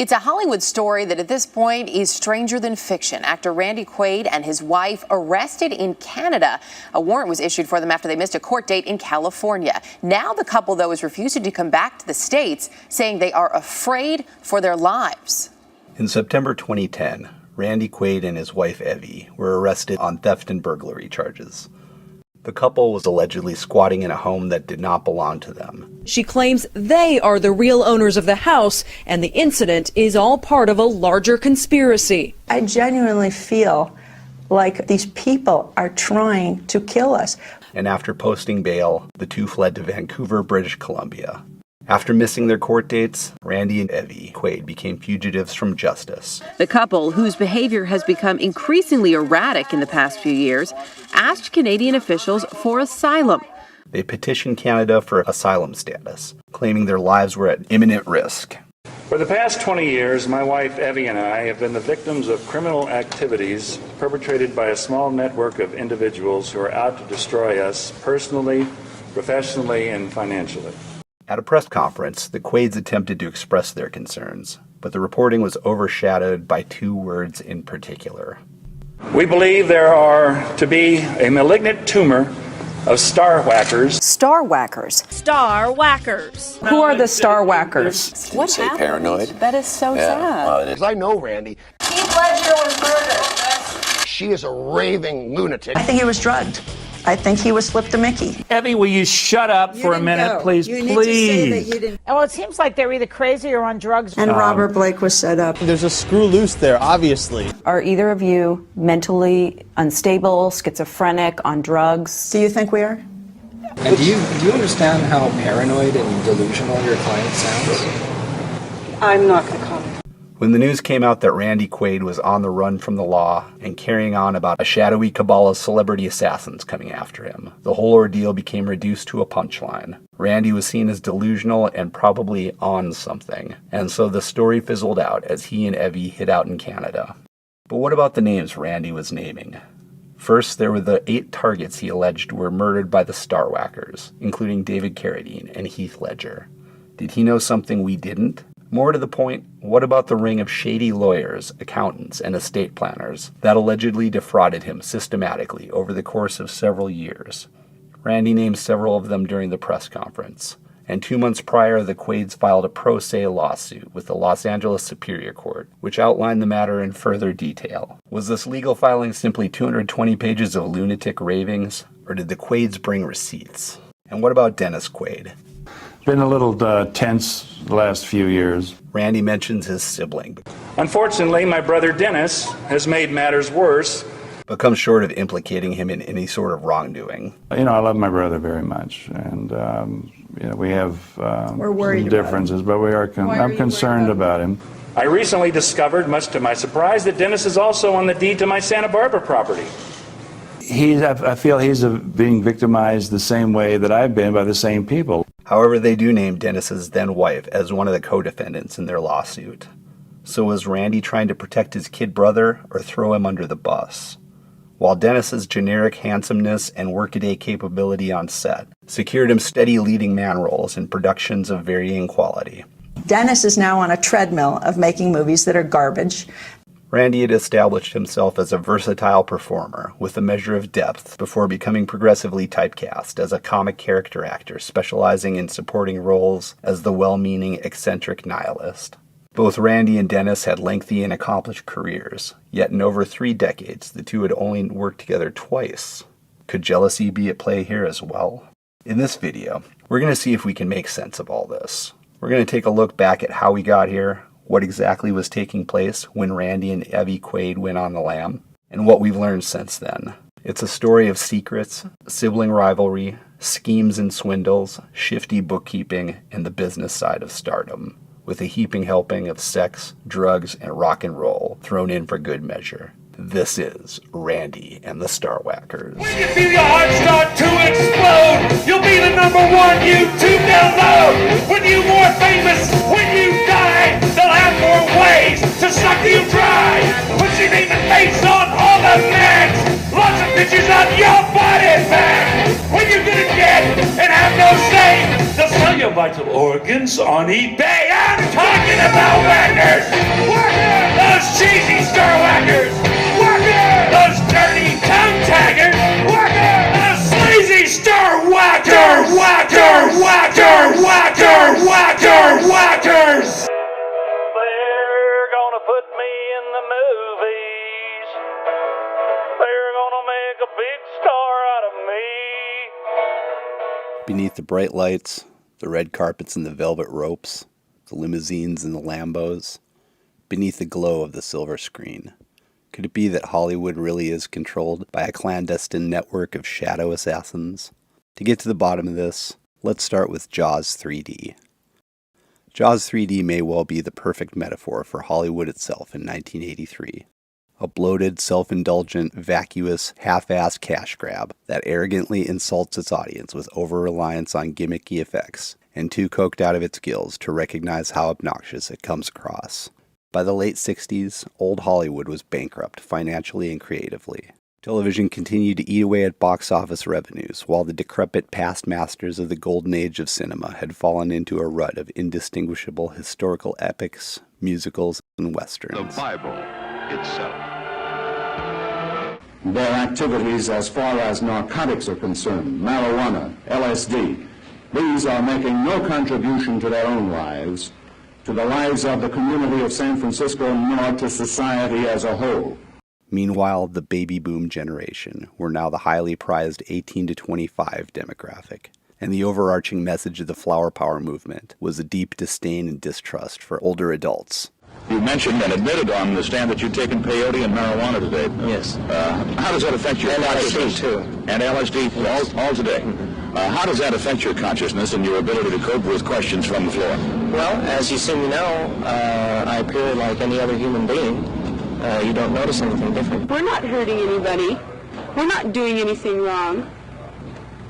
It's a Hollywood story that at this point is stranger than fiction. Actor Randy Quaid and his wife arrested in Canada. A warrant was issued for them after they missed a court date in California. Now the couple, though, is refusing to come back to the States, saying they are afraid for their lives. In September 2010, Randy Quaid and his wife Evi were arrested on theft and burglary charges. The couple was allegedly squatting in a home that did not belong to them. She claims they are the real owners of the house, and the incident is all part of a larger conspiracy. I genuinely feel like these people are trying to kill us. And after posting bail, the two fled to Vancouver, British Columbia. After missing their court dates, Randy and Evi Quaid became fugitives from justice. The couple, whose behavior has become increasingly erratic in the past few years, asked Canadian officials for asylum. They petitioned Canada for asylum status, claiming their lives were at imminent risk. For the past 20 years, my wife Evi and I have been the victims of criminal activities perpetrated by a small network of individuals who are out to destroy us personally, professionally, and financially. At a press conference, the Quaids attempted to express their concerns, but the reporting was overshadowed by two words in particular. We believe there are to be a malignant tumor of star whackers. Star whackers. Star whackers. Who are the star whackers? What happened? Paranoid? That is so sad. Well, it is. I know Randy. Heath Ledger was murdered. She is a raving lunatic. I think he was drugged. I think he was flipped a Mickey. Evi, will you shut up for a minute, please? Please. Well, it seems like they're either crazy or on drugs. And Robert Blake was set up. There's a screw loose there, obviously. Are either of you mentally unstable, schizophrenic, on drugs? Do you think we are? And do you understand how paranoid and delusional your client sounds? I'm not going to comment. When the news came out that Randy Quaid was on the run from the law and carrying on about a shadowy cabal of celebrity assassins coming after him, the whole ordeal became reduced to a punchline. Randy was seen as delusional and probably on something, and so the story fizzled out as he and Evi hid out in Canada. But what about the names Randy was naming? First, there were the 8 targets he alleged were murdered by the Star Whackers, including David Carradine and Heath Ledger. Did he know something we didn't? More to the point, what about the ring of shady lawyers, accountants, and estate planners that allegedly defrauded him systematically over the course of several years? Randy named several of them during the press conference, and 2 months prior, the Quaids filed a pro se lawsuit with the Los Angeles Superior Court, which outlined the matter in further detail. Was this legal filing simply 220 pages of lunatic ravings, or did the Quaids bring receipts? And what about Dennis Quaid? Been a little tense the last few years. Randy mentions his sibling. Unfortunately, my brother Dennis has made matters worse, but comes short of implicating him in any sort of wrongdoing. You know, I love my brother very much, and we have some differences, but I'm concerned about him. I recently discovered, much to my surprise, that Dennis is also on the deed to my Santa Barbara property. I feel he's being victimized the same way that I've been by the same people. However, they do name Dennis's then-wife as one of the co-defendants in their lawsuit. So was Randy trying to protect his kid brother or throw him under the bus? While Dennis's generic handsomeness and workaday capability on set secured him steady leading man roles in productions of varying quality. Dennis is now on a treadmill of making movies that are garbage. Randy had established himself as a versatile performer with a measure of depth before becoming progressively typecast as a comic character actor specializing in supporting roles as the well-meaning eccentric nihilist. Both Randy and Dennis had lengthy and accomplished careers, yet in over 3 decades the two had only worked together twice. Could jealousy be at play here as well? In this video, we're going to see if we can make sense of all this. We're going to take a look back at how we got here, what exactly was taking place when Randy and Evi Quaid went on the lam, and what we've learned since then. It's a story of secrets, sibling rivalry, schemes and swindles, shifty bookkeeping, and the business side of stardom, with a heaping helping of sex, drugs, and rock and roll thrown in for good measure. This is Randy and the Star Whackers. When you feel your heart start to explode, you'll be the #1 YouTube download. When you're more famous, when you die, they'll have more ways to suck you dry. Put your name and face on all the mags. Lots of pictures of your body back. When you're gonna get and have no say, they'll sell your vital organs. chickens on eBay. I'm talking about whackers! Whackers! Those cheesy star whackers! Whackers! Those dirty tongue taggers! Whackers! Those sleazy star whackers! Whackers! Whackers! Whackers! Whackers! Whackers! They're gonna put me in the movies. They're gonna make a big star out of me. Beneath the bright lights, the red carpets and the velvet ropes, the limousines and the Lambos, beneath the glow of the silver screen, could it be that Hollywood really is controlled by a clandestine network of shadow assassins? To get to the bottom of this, let's start with Jaws 3D. Jaws 3D may well be the perfect metaphor for Hollywood itself in 1983. A bloated, self-indulgent, vacuous, half-assed cash grab that arrogantly insults its audience with over-reliance on gimmicky effects and too coked out of its gills to recognize how obnoxious it comes across. By the late 60s, old Hollywood was bankrupt financially and creatively. Television continued to eat away at box office revenues, while the decrepit past masters of the golden age of cinema had fallen into a rut of indistinguishable historical epics, musicals, and westerns. The Bible itself. Their activities as far as narcotics are concerned, marijuana, LSD, these are making no contribution to their own lives, to the lives of the community of San Francisco, nor to society as a whole. Meanwhile, the baby boom generation were now the highly prized 18 to 25 demographic, and the overarching message of the flower power movement was a deep disdain and distrust for older adults. You mentioned and admitted on the stand that you'd taken peyote and marijuana today. Yes. How does that affect your consciousness? LSD too. And LSD all today. Mm-hmm. How does that affect your consciousness and your ability to cope with questions from the floor? Well, as you see me now, I appear like any other human being. You don't notice anything different. We're not hurting anybody. We're not doing anything wrong.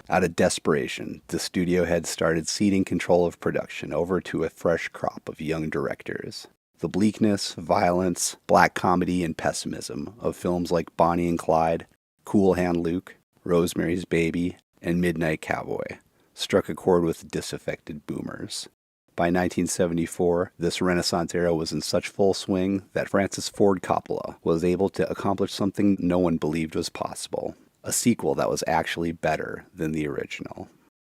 Out of desperation, the studio head started ceding control of production over to a fresh crop of young directors. The bleakness, violence, black comedy, and pessimism of films like Bonnie and Clyde, Cool Hand Luke, Rosemary's Baby, and Midnight Cowboy struck a chord with disaffected boomers. By 1974, this Renaissance era was in such full swing that Francis Ford Coppola was able to accomplish something no one believed was possible, a sequel that was actually better than the original.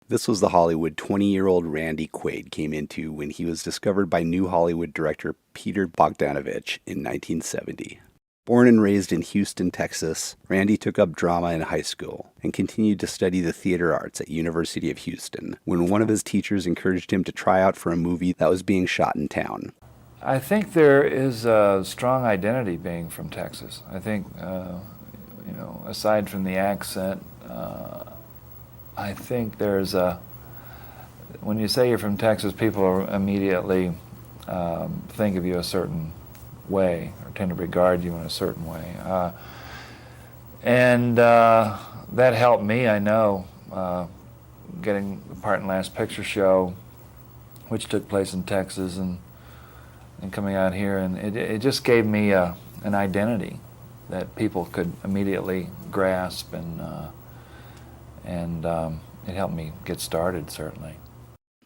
This was the Hollywood 20-year-old Randy Quaid came into when he was discovered by New Hollywood director Peter Bogdanovich in 1970. Born and raised in Houston, Texas, Randy took up drama in high school and continued to study the theater arts at University of Houston when one of his teachers encouraged him to try out for a movie that was being shot in town. I think there is a strong identity being from Texas. I think, aside from the accent, I think there's when you say you're from Texas, people immediately think of you a certain way or tend to regard you in a certain way. And that helped me, I know, getting a part in Last Picture Show, which took place in Texas, and coming out here, and it just gave me an identity that people could immediately grasp, and it helped me get started, certainly.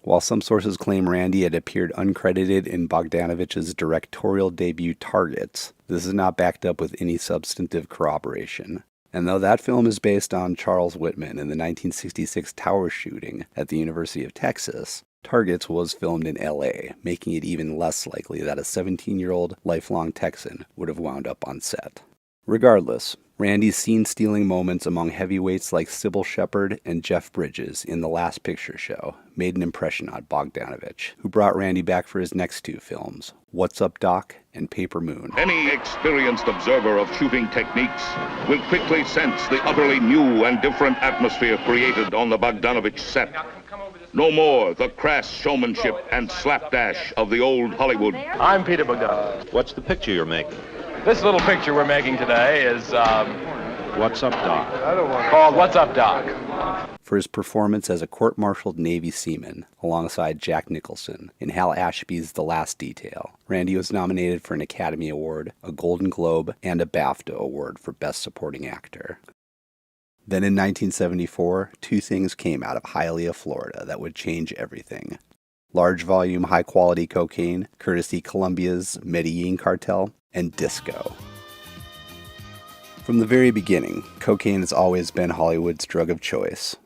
While some sources claim Randy had appeared uncredited in Bogdanovich's directorial debut Targets, this is not backed up with any substantive corroboration. And though that film is based on Charles Whitman and the 1966 tower shooting at the University of Texas, Targets was filmed in LA, making it even less likely that a 17-year-old lifelong Texan would have wound up on set. Regardless, Randy's scene-stealing moments among heavyweights like Sybil Shepherd and Jeff Bridges in The Last Picture Show made an impression on Bogdanovich, who brought Randy back for his next two films, What's Up, Doc? And Paper Moon. Any experienced observer of shooting techniques will quickly sense the utterly new and different atmosphere created on the Bogdanovich set. No more the crass showmanship and slapdash of the old Hollywood. I'm Peter Bogdanovich. What's the picture you're making? This little picture we're making today is What's Up, Doc? Called What's Up, Doc? For his performance as a court-martialed Navy seaman alongside Jack Nicholson in Hal Ashby's The Last Detail, Randy was nominated for an Academy Award, a Golden Globe, and a BAFTA Award for Best Supporting Actor. Then in 1974, two things came out of Hialeah, Florida that would change everything. large volume, high quality cocaine, courtesy Colombia's Medellin cartel, and disco. From the very beginning, cocaine has always been Hollywood's drug of choice.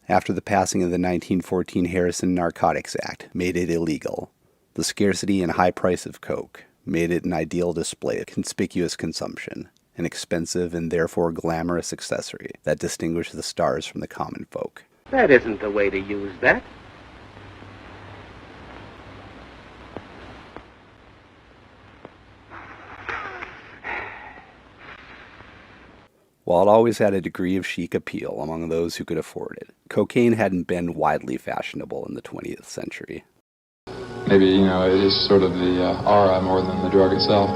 After the passing of the 1914 Harrison Narcotics Act made it illegal, the scarcity and high price of coke made it an ideal display of conspicuous consumption, an expensive and therefore glamorous accessory that distinguished the stars from the common folk. That isn't the way to use that. While it always had a degree of chic appeal among those who could afford it, cocaine hadn't been widely fashionable in the 20th century. Maybe, it is sort of the aura more than the drug itself.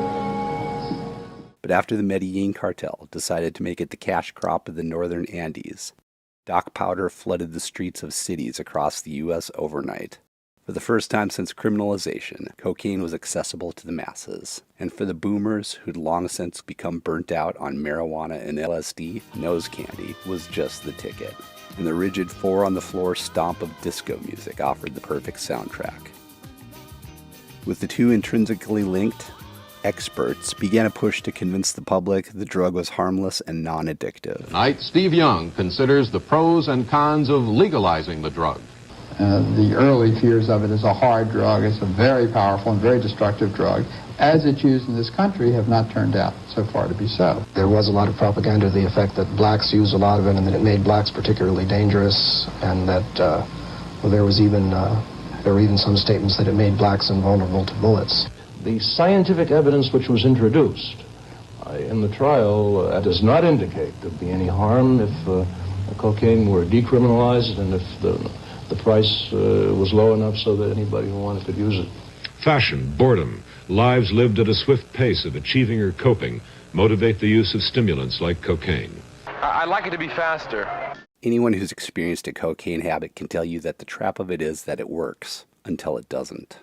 But after the Medellin cartel decided to make it the cash crop of the northern Andes, dock powder flooded the streets of cities across the U.S. overnight. For the first time since criminalization, cocaine was accessible to the masses. And for the boomers who'd long since become burnt out on marijuana and LSD, nose candy was just the ticket. And the rigid four-on-the-floor stomp of disco music offered the perfect soundtrack. With the two intrinsically linked, experts began a push to convince the public the drug was harmless and non-addictive. Tonight, Steve Young considers the pros and cons of legalizing the drug. The early fears of it as a hard drug. It's a very powerful and very destructive drug. As it's used in this country, have not turned out so far to be so. There was a lot of propaganda to the effect that blacks use a lot of it and that it made blacks particularly dangerous, and that there were even some statements that it made blacks invulnerable to bullets. The scientific evidence which was introduced in the trial does not indicate there'd be any harm if cocaine were decriminalized and if the price was low enough so that anybody who wanted could use it. Fashion, boredom, lives lived at a swift pace of achieving or coping motivate the use of stimulants like cocaine. I'd like it to be faster. Anyone who's experienced a cocaine habit can tell you that the trap of it is that it works until it doesn't.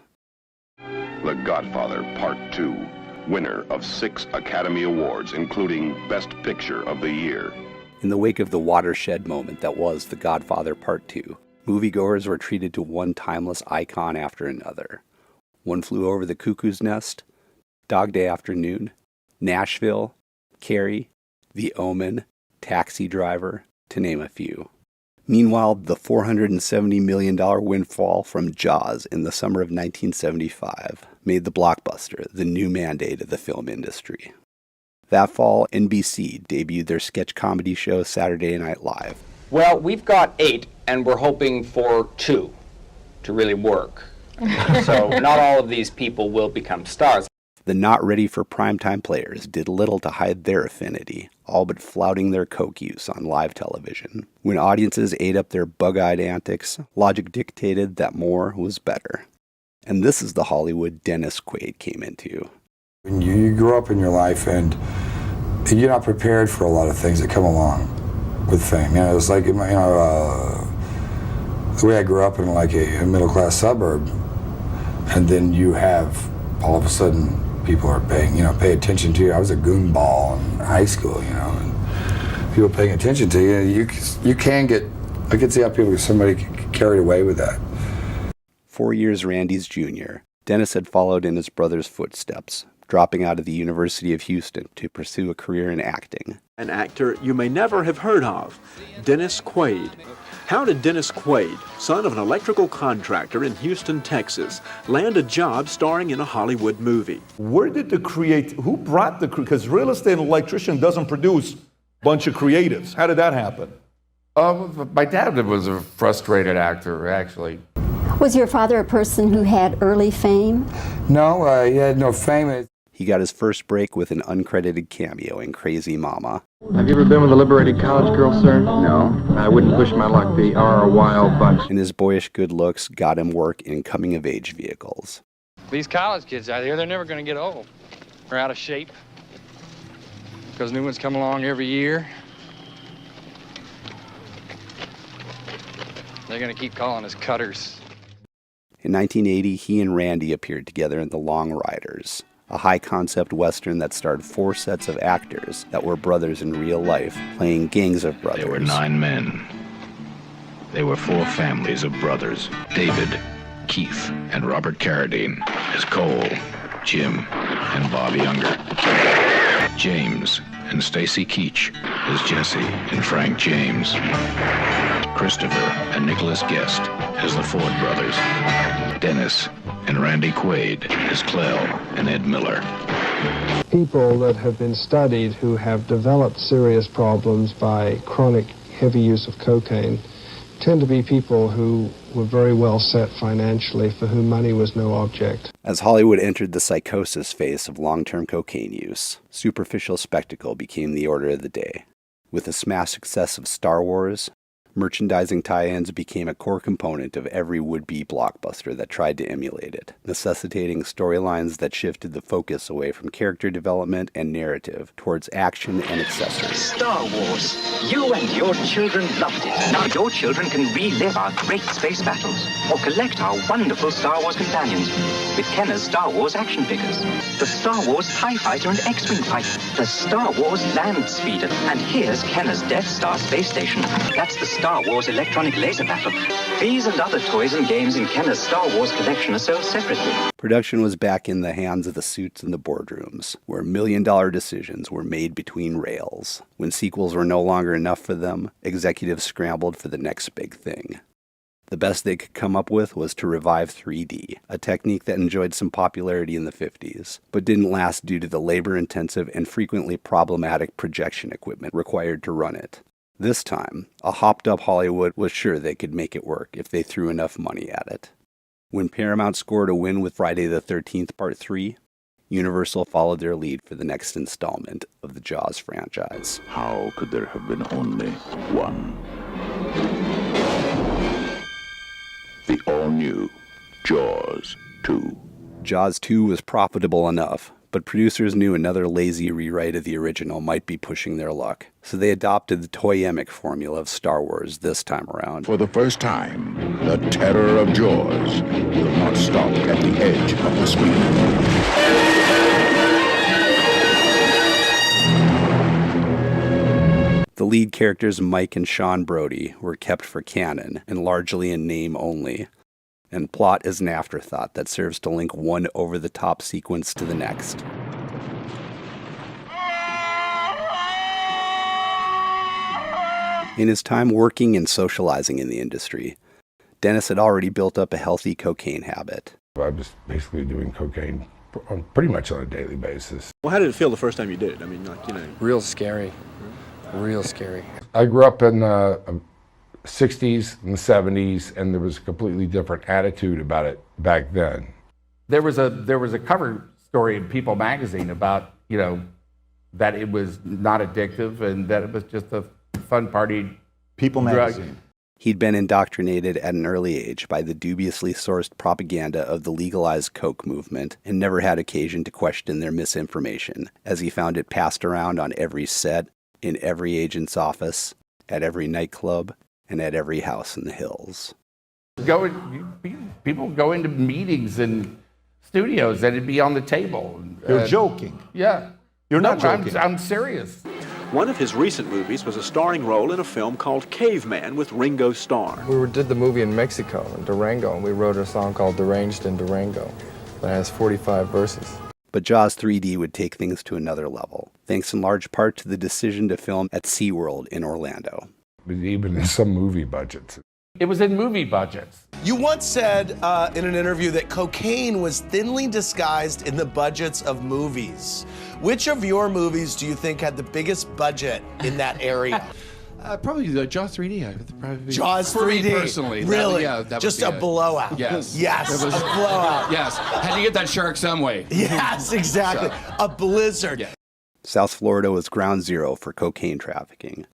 The Godfather Part 2, winner of 6 Academy Awards, including Best Picture of the Year. In the wake of the watershed moment that was The Godfather Part 2, moviegoers were treated to one timeless icon after another. One Flew Over the Cuckoo's Nest, Dog Day Afternoon, Nashville, Carrie, The Omen, Taxi Driver, to name a few. Meanwhile, the $470 million windfall from Jaws in the summer of 1975 made the blockbuster the new mandate of the film industry. That fall, NBC debuted their sketch comedy show Saturday Night Live. Well, we've got 8, and we're hoping for 2 to really work. So not all of these people will become stars. The not ready for primetime players did little to hide their affinity, all but flouting their coke use on live television. When audiences ate up their bug-eyed antics, logic dictated that more was better. And this is the Hollywood Dennis Quaid came into. When you grow up in your life and you're not prepared for a lot of things that come along with fame. It's like, the way I grew up in like a middle-class suburb, and then you have, all of a sudden, people are pay attention to you. I was a goonball in high school, and people paying attention to you. You can get, I could see how somebody get carried away with that. 4 years Randy's junior, Dennis had followed in his brother's footsteps, dropping out of the University of Houston to pursue a career in acting. An actor you may never have heard of, Dennis Quaid. How did Dennis Quaid, son of an electrical contractor in Houston, Texas, land a job starring in a Hollywood movie? Where did who brought because real estate and electrician doesn't produce a bunch of creatives. How did that happen? My dad was a frustrated actor, actually. Was your father a person who had early fame? No, he had no fame. He got his first break with an uncredited cameo in Crazy Mama. Have you ever been with a liberated college girl, sir? No. I wouldn't push my luck. They are a wild bunch. And his boyish good looks got him work in coming-of-age vehicles. These college kids out here, they're never going to get old. They're out of shape because new ones come along every year. They're going to keep calling us cutters. In 1980, he and Randy appeared together in The Long Riders, a high-concept Western that starred 4 sets of actors that were brothers in real life, playing gangs of brothers. There were 9 men. They were 4 families of brothers. David, Keith and Robert Carradine as Cole, Jim, and Bob Younger. James and Stacy Keach as Jesse and Frank James. Christopher and Nicholas Guest as the Ford brothers. Dennis and Randy Quaid as Clell and Ed Miller. People that have been studied who have developed serious problems by chronic heavy use of cocaine tend to be people who were very well set financially, for whom money was no object. As Hollywood entered the psychosis phase of long-term cocaine use, superficial spectacle became the order of the day. With the smash success of Star Wars, merchandising tie-ins became a core component of every would-be blockbuster that tried to emulate it, necessitating storylines that shifted the focus away from character development and narrative towards action and accessories. Star Wars. You and your children loved it. Now your children can relive our great space battles or collect our wonderful Star Wars companions with Kenner's Star Wars action figures. The Star Wars TIE Fighter and X-Wing fighter. The Star Wars Land Speeder. And here's Kenner's Death Star space station. That's the Star Wars electronic laser battle. These and other toys and games in Kenner's Star Wars collection are sold separately. Production was back in the hands of the suits and the boardrooms, where million-dollar decisions were made between rails. When sequels were no longer enough for them, executives scrambled for the next big thing. The best they could come up with was to revive 3D, a technique that enjoyed some popularity in the 50s, but didn't last due to the labor-intensive and frequently problematic projection equipment required to run it. This time, a hopped-up Hollywood was sure they could make it work if they threw enough money at it. When Paramount scored a win with Friday the 13th Part 3, Universal followed their lead for the next installment of the Jaws franchise. How could there have been only one? The all-new Jaws 2. Jaws 2 was profitable enough, but producers knew another lazy rewrite of the original might be pushing their luck, so they adopted the toyemic formula of Star Wars this time around. For the first time, the terror of Jaws will not stop at the edge of the screen. The lead characters Mike and Sean Brody were kept for canon and largely in name only, and plot is an afterthought that serves to link one over-the-top sequence to the next. In his time working and socializing in the industry, Dennis had already built up a healthy cocaine habit. I was basically doing cocaine pretty much on a daily basis. Well, how did it feel the first time you did it? I mean, Real scary. Real scary. I grew up in the 60s and the 70s, and there was a completely different attitude about it back then. There was a cover story in People magazine about, that it was not addictive and that it was just a fun party People drug. magazine. He'd been indoctrinated at an early age by the dubiously sourced propaganda of the legalized coke movement and never had occasion to question their misinformation, as he found it passed around on every set, in every agent's office, at every nightclub, and at every house in the hills. People go into meetings and studios and it'd be on the table. You're joking. Yeah. You're not joking. I'm serious. one of his recent movies was a starring role in a film called Caveman with Ringo Starr. We did the movie in Mexico, in Durango, and we wrote a song called Deranged in Durango that has 45 verses. But Jaws 3D would take things to another level, thanks in large part to the decision to film at SeaWorld in Orlando. Even in some movie budgets. It was in movie budgets. You once said in an interview that cocaine was thinly disguised in the budgets of movies. Which of your movies do you think had the biggest budget in that area? Probably Jaws 3D. Jaws For 3D. me personally. Really? That Just would a be blowout. Yes. Yes, It was a blowout. Yes. Had to get that shark some way. Yes, exactly. A blizzard. Yeah. South Florida was ground zero for cocaine trafficking.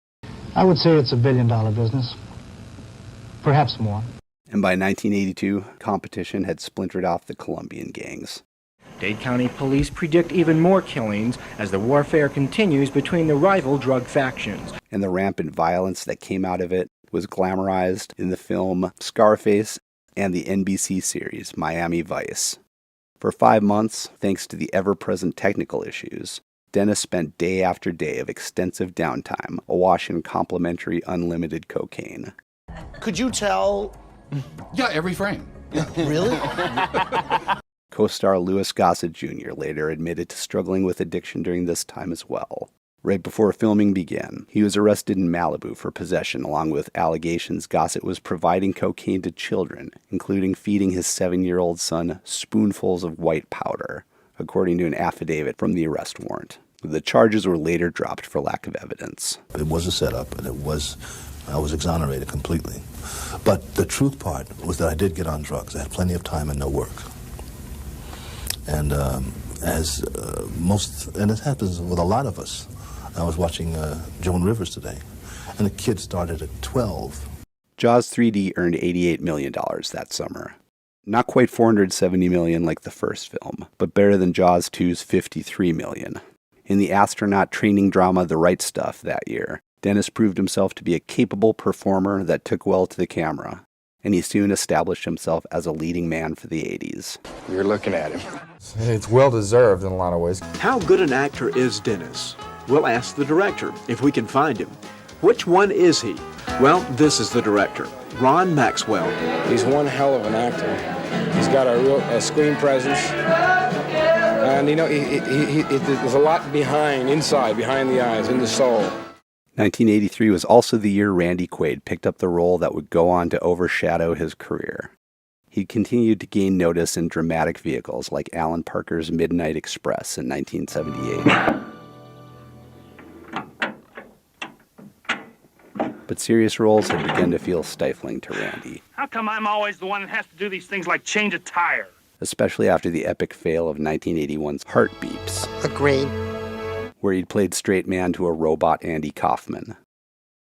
I would say it's $1 billion business. Perhaps more. And by 1982, competition had splintered off the Colombian gangs. Dade County police predict even more killings as the warfare continues between the rival drug factions. And the rampant violence that came out of it was glamorized in the film Scarface and the NBC series Miami Vice. For 5 months, thanks to the ever-present technical issues, Dennis spent day after day of extensive downtime awash in complimentary unlimited cocaine. Could you tell? Yeah, every frame. Really? Co-star Louis Gossett Jr. later admitted to struggling with addiction during this time as well. Right before filming began, he was arrested in Malibu for possession, along with allegations Gossett was providing cocaine to children, including feeding his 7-year-old son spoonfuls of white powder, according to an affidavit from the arrest warrant. The charges were later dropped for lack of evidence. It was a setup, and I was exonerated completely. But the truth part was that I did get on drugs. I had plenty of time and no work. And and it happens with a lot of us. I was watching Joan Rivers today, and the kid started at 12. Jaws 3D earned $88 million that summer. Not quite $470 million like the first film, but better than Jaws 2's $53 million. In the astronaut training drama The Right Stuff that year, Dennis proved himself to be a capable performer that took well to the camera, and he soon established himself as a leading man for the 80s. You're looking at him. It's well-deserved in a lot of ways. How good an actor is Dennis? We'll ask the director if we can find him. Which one is he? Well, this is the director, Ron Maxwell. He's one hell of an actor. He's got a screen presence. And, you know, there's a lot inside, behind the eyes, in the soul. 1983 was also the year Randy Quaid picked up the role that would go on to overshadow his career. He continued to gain notice in dramatic vehicles like Alan Parker's Midnight Express in 1978. But serious roles had begun to feel stifling to Randy. How come I'm always the one that has to do these things like change a tire? Especially after the epic fail of 1981's Heart Beeps. Agreed. Where he'd played straight man to a robot Andy Kaufman.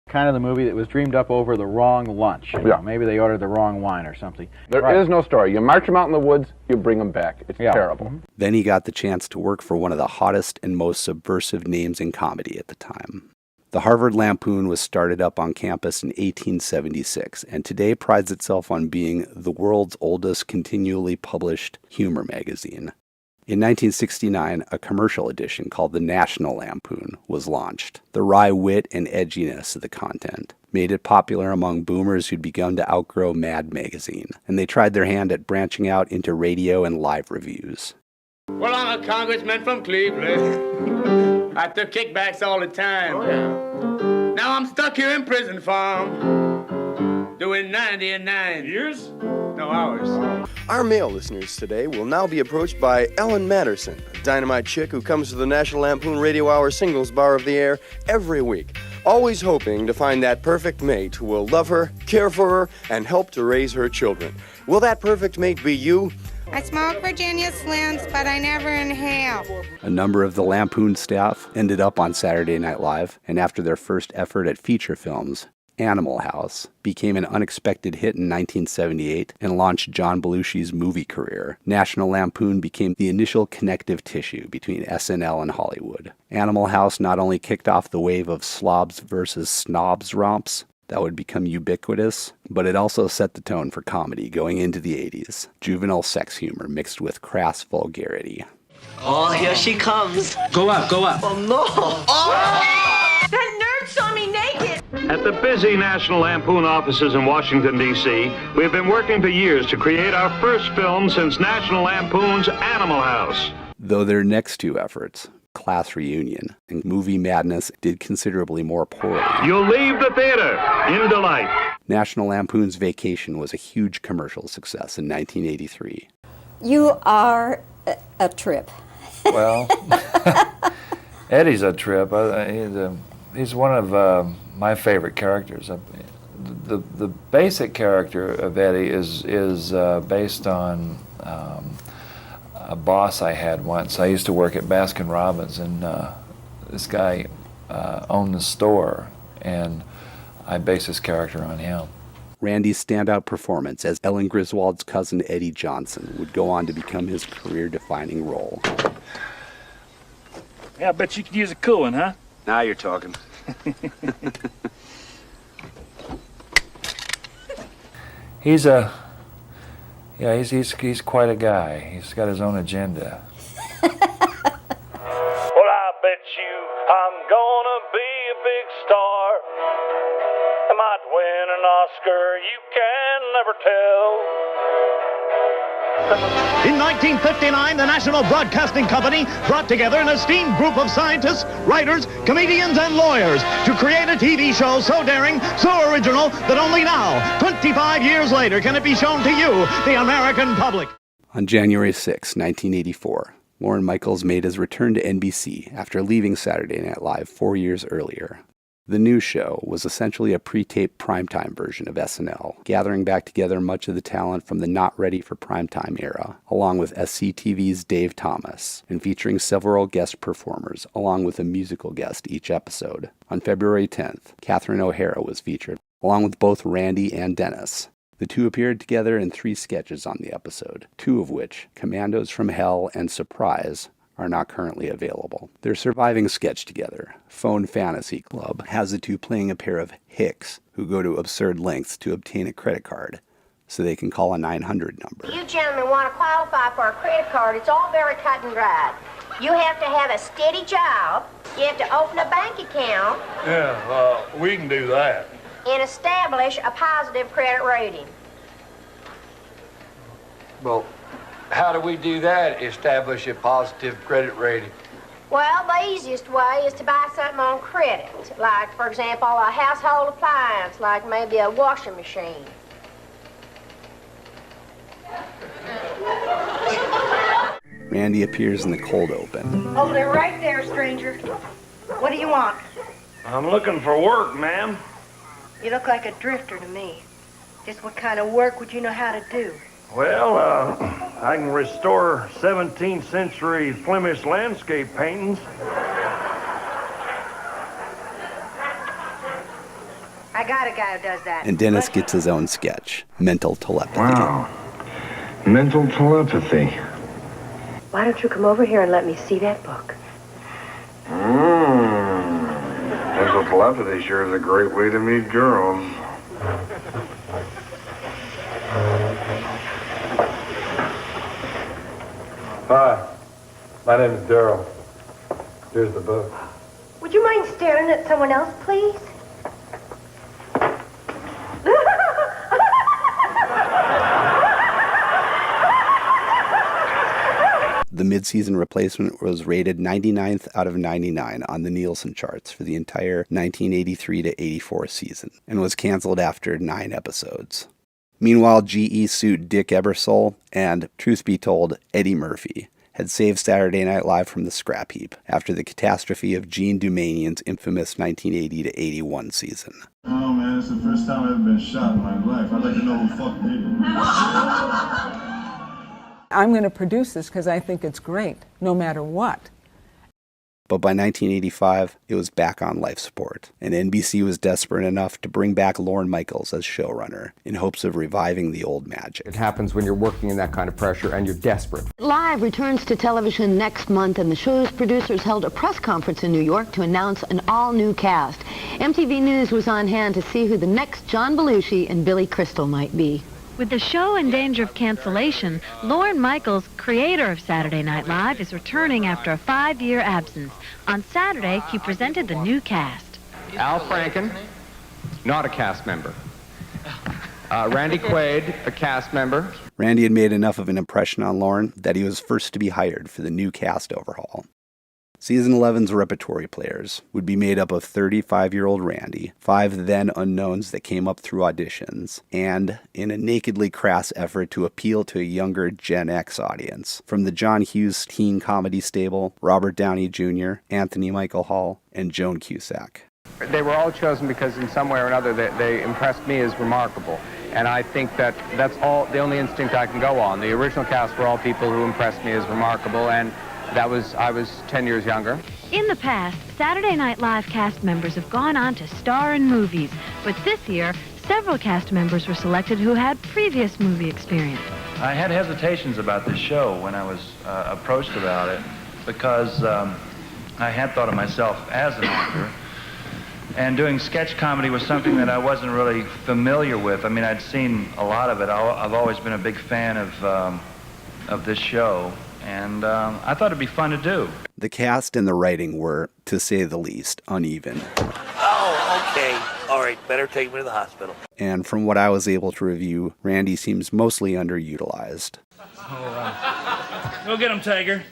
Kind of the movie that was dreamed up over the wrong lunch. You know, maybe they ordered the wrong wine or something. There is no story. You march them out in the woods, you bring them back. It's terrible. Then he got the chance to work for one of the hottest and most subversive names in comedy at the time. The Harvard Lampoon was started up on campus in 1876, and today prides itself on being the world's oldest continually published humor magazine. In 1969, a commercial edition called the National Lampoon was launched. The wry wit and edginess of the content made it popular among boomers who'd begun to outgrow Mad magazine, and they tried their hand at branching out into radio and live reviews. Well, I'm a congressman from Cleveland. I took kickbacks all the time. Now I'm stuck here in prison farm, doing 99 years. No hours. Our male listeners today will now be approached by Ellen Matterson, a dynamite chick who comes to the National Lampoon Radio Hour Singles Bar of the Air every week, always hoping to find that perfect mate who will love her, care for her, and help to raise her children. Will that perfect mate be you? I smoke Virginia Slims, but I never inhale. A number of the Lampoon staff ended up on Saturday Night Live, and after their first effort at feature films, Animal House became an unexpected hit in 1978 and launched John Belushi's movie career. National Lampoon became the initial connective tissue between SNL and Hollywood. Animal House not only kicked off the wave of slobs versus snobs romps that would become ubiquitous, but it also set the tone for comedy going into the 80s. Juvenile sex humor mixed with crass vulgarity. Oh, here she comes. Go up, go up. Oh, no. Oh! That nerd saw me naked. At the busy National Lampoon offices in Washington, D.C., we have been working for years to create our first film since National Lampoon's Animal House. Though their next two efforts, Class Reunion and Movie Madness, did considerably more poorly. You'll leave the theater in delight. National Lampoon's Vacation was a huge commercial success in 1983. You are a trip. Well, Eddie's a trip. He's one of my favorite characters. The basic character of Eddie is based on a boss I had once. I used to work at Baskin Robbins, and this guy owned the store, and I based his character on him. Randy's standout performance as Ellen Griswold's cousin Eddie Johnson would go on to become his career-defining role. Yeah, I bet you could use a cool one, huh? Now you're talking. He's quite a guy. He's got his own agenda. Well, I bet you I'm gonna be a big star. I might win an Oscar, you can never tell. In 1959, the National Broadcasting Company brought together an esteemed group of scientists, writers, comedians, and lawyers to create a TV show so daring, so original, that only now, 25 years later, can it be shown to you, the American public. On January 6, 1984, Lorne Michaels made his return to NBC after leaving Saturday Night Live 4 years earlier. The new show was essentially a pre-taped primetime version of SNL, gathering back together much of the talent from the not ready for primetime era, along with SCTV's Dave Thomas, and featuring several guest performers, along with a musical guest each episode. On February 10th, Catherine O'Hara was featured, along with both Randy and Dennis. The two appeared together in 3 sketches on the episode, 2 of which, Commandos from Hell and Surprise, are not currently available. Their surviving sketch together, Phone Fantasy Club, has the two playing a pair of hicks who go to absurd lengths to obtain a credit card so they can call a 900 number. You gentlemen want to qualify for a credit card, it's all very cut and dried. You have to have a steady job, you have to open a bank account. Yeah, we can do that. And establish a positive credit rating. Well, how do we do that, establish a positive credit rating? Well, the easiest way is to buy something on credit. Like, for example, a household appliance, like maybe a washing machine. Randy appears in the cold open. Hold it right there, stranger. What do you want? I'm looking for work, ma'am. You look like a drifter to me. Just what kind of work would you know how to do? Well, I can restore 17th century Flemish landscape paintings. I got a guy who does that. And Dennis gets his own sketch, Mental Telepathy. Wow. Mental telepathy. Why don't you come over here and let me see that book? Mental telepathy sure is a great way to meet girls. Hi, my name is Daryl. Here's the book. Would you mind staring at someone else, please? The mid-season replacement was rated 99th out of 99 on the Nielsen charts for the entire 1983 to 84 season, and was canceled after 9 episodes. Meanwhile, GE sued Dick Ebersol and, truth be told, Eddie Murphy had saved Saturday Night Live from the scrap heap after the catastrophe of Gene Dumanian's infamous 1980 to 81 season. Oh man, it's the first time I've ever been shot in my life. I'd like to know who fucked me. I'm going to produce this because I think it's great, no matter what. But by 1985, it was back on life support, and NBC was desperate enough to bring back Lorne Michaels as showrunner in hopes of reviving the old magic. It happens when you're working in that kind of pressure and you're desperate. Live returns to television next month, and the show's producers held a press conference in New York to announce an all-new cast. MTV News was on hand to see who the next John Belushi and Billy Crystal might be. With the show in danger of cancellation, Lorne Michaels, creator of Saturday Night Live, is returning after a 5-year absence. On Saturday, he presented the new cast. Al Franken, not a cast member. Randy Quaid, a cast member. Randy had made enough of an impression on Lorne that he was first to be hired for the new cast overhaul. Season 11's repertory players would be made up of 35-year-old Randy, 5 then unknowns that came up through auditions, and, in a nakedly crass effort to appeal to a younger Gen X audience, from the John Hughes teen comedy stable, Robert Downey Jr., Anthony Michael Hall, and Joan Cusack. They were all chosen because in some way or another they impressed me as remarkable. And I think that that's all the only instinct I can go on. The original cast were all people who impressed me as remarkable, and I was 10 years younger. In the past, Saturday Night Live cast members have gone on to star in movies, but this year, several cast members were selected who had previous movie experience. I had hesitations about this show when I was approached about it because I had thought of myself as an actor, and doing sketch comedy was something that I wasn't really familiar with. I mean, I'd seen a lot of it. I've always been a big fan of this show. And I thought it'd be fun to do. The cast and the writing were, to say the least, uneven. Oh, okay. All right, better take me to the hospital. And from what I was able to review, Randy seems mostly underutilized. Go get him, Tiger.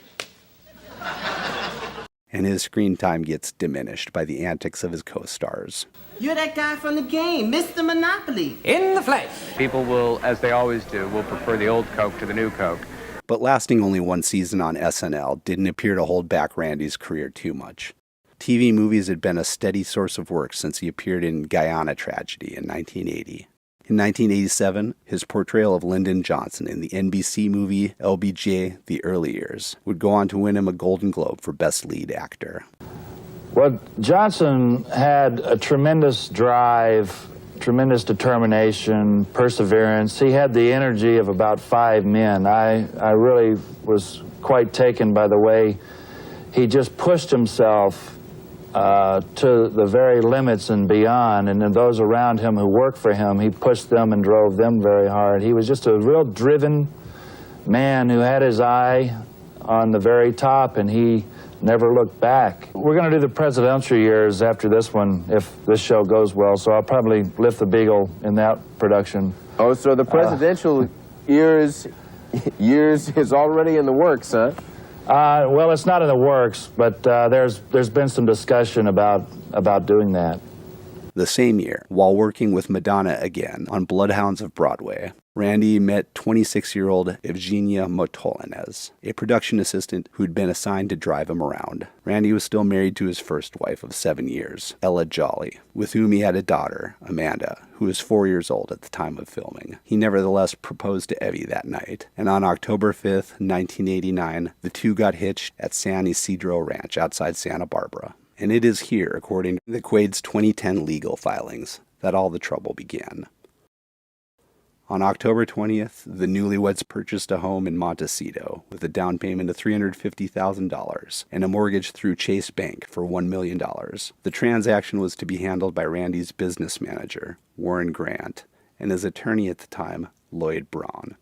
And his screen time gets diminished by the antics of his co-stars. You're that guy from the game, Mr. Monopoly. In the flesh. People will, as they always do, will prefer the old Coke to the new Coke. But lasting only one season on SNL didn't appear to hold back Randy's career too much. TV movies had been a steady source of work since he appeared in Guyana Tragedy in 1980. In 1987, his portrayal of Lyndon Johnson in the NBC movie LBJ: The Early Years would go on to win him a Golden Globe for Best Lead Actor. Well, Johnson had a tremendous drive, tremendous determination, perseverance. He had the energy of about 5 men. I really was quite taken by the way he just pushed himself to the very limits and beyond, and then those around him who worked for him, he pushed them and drove them very hard. He was just a real driven man who had his eye on the very top, and he never looked back. We're going to do the presidential years after this one, if this show goes well, so I'll probably lift the beagle in that production. Oh, so the presidential years is already in the works, huh? Well, it's not in the works, but there's been some discussion about doing that. The same year, while working with Madonna again on Bloodhounds of Broadway, Randy met 26-year-old Evgenia Motolinez, a production assistant who'd been assigned to drive him around. Randy was still married to his first wife of 7 years, Ella Jolly, with whom he had a daughter, Amanda, who was 4 years old at the time of filming. He nevertheless proposed to Evi that night, and on October 5th, 1989, the two got hitched at San Isidro Ranch outside Santa Barbara. And it is here, according to the Quaid's 2010 legal filings, that all the trouble began. On October 20th, the newlyweds purchased a home in Montecito with a down payment of $350,000 and a mortgage through Chase Bank for $1 million. The transaction was to be handled by Randy's business manager, Warren Grant, and his attorney at the time, Lloyd Braun.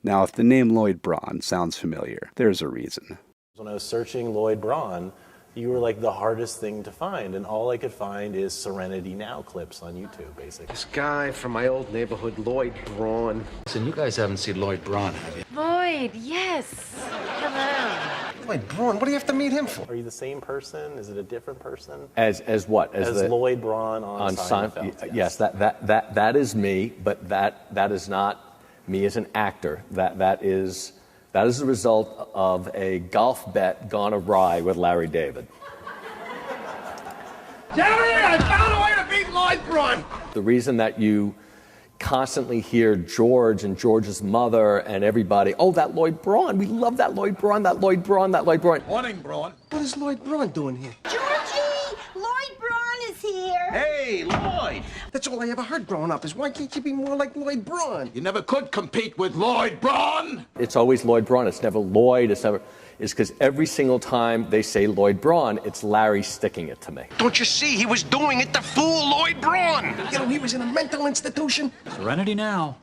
Now, if the name Lloyd Braun sounds familiar, there's a reason. When I was searching Lloyd Braun, you were like the hardest thing to find, and all I could find is Serenity Now clips on YouTube, basically. This guy from my old neighborhood, Lloyd Braun. Listen, you guys haven't seen Lloyd Braun, have you? Lloyd, yes. Hello. Lloyd Braun, what do you have to meet him for? Are you the same person? Is it a different person? As what? As Lloyd Braun on Seinfeld. Yes, that is me, but that is not me as an actor. That is the result of a golf bet gone awry with Larry David. Gentlemen, I found a way to beat Lloyd Braun! The reason that you constantly hear George and George's mother and everybody, oh, that Lloyd Braun, we love that Lloyd Braun, that Lloyd Braun, that Lloyd Braun. Morning, Braun. What is Lloyd Braun doing here? Georgie! Lloyd Braun is here! Hey, Lloyd! That's all I ever heard growing up is why can't you be more like Lloyd Braun? You never could compete with Lloyd Braun! It's always Lloyd Braun. It's never Lloyd. It's because every single time they say Lloyd Braun, it's Larry sticking it to me. Don't you see? He was doing it to fool Lloyd Braun! You know, he was in a mental institution. Serenity now,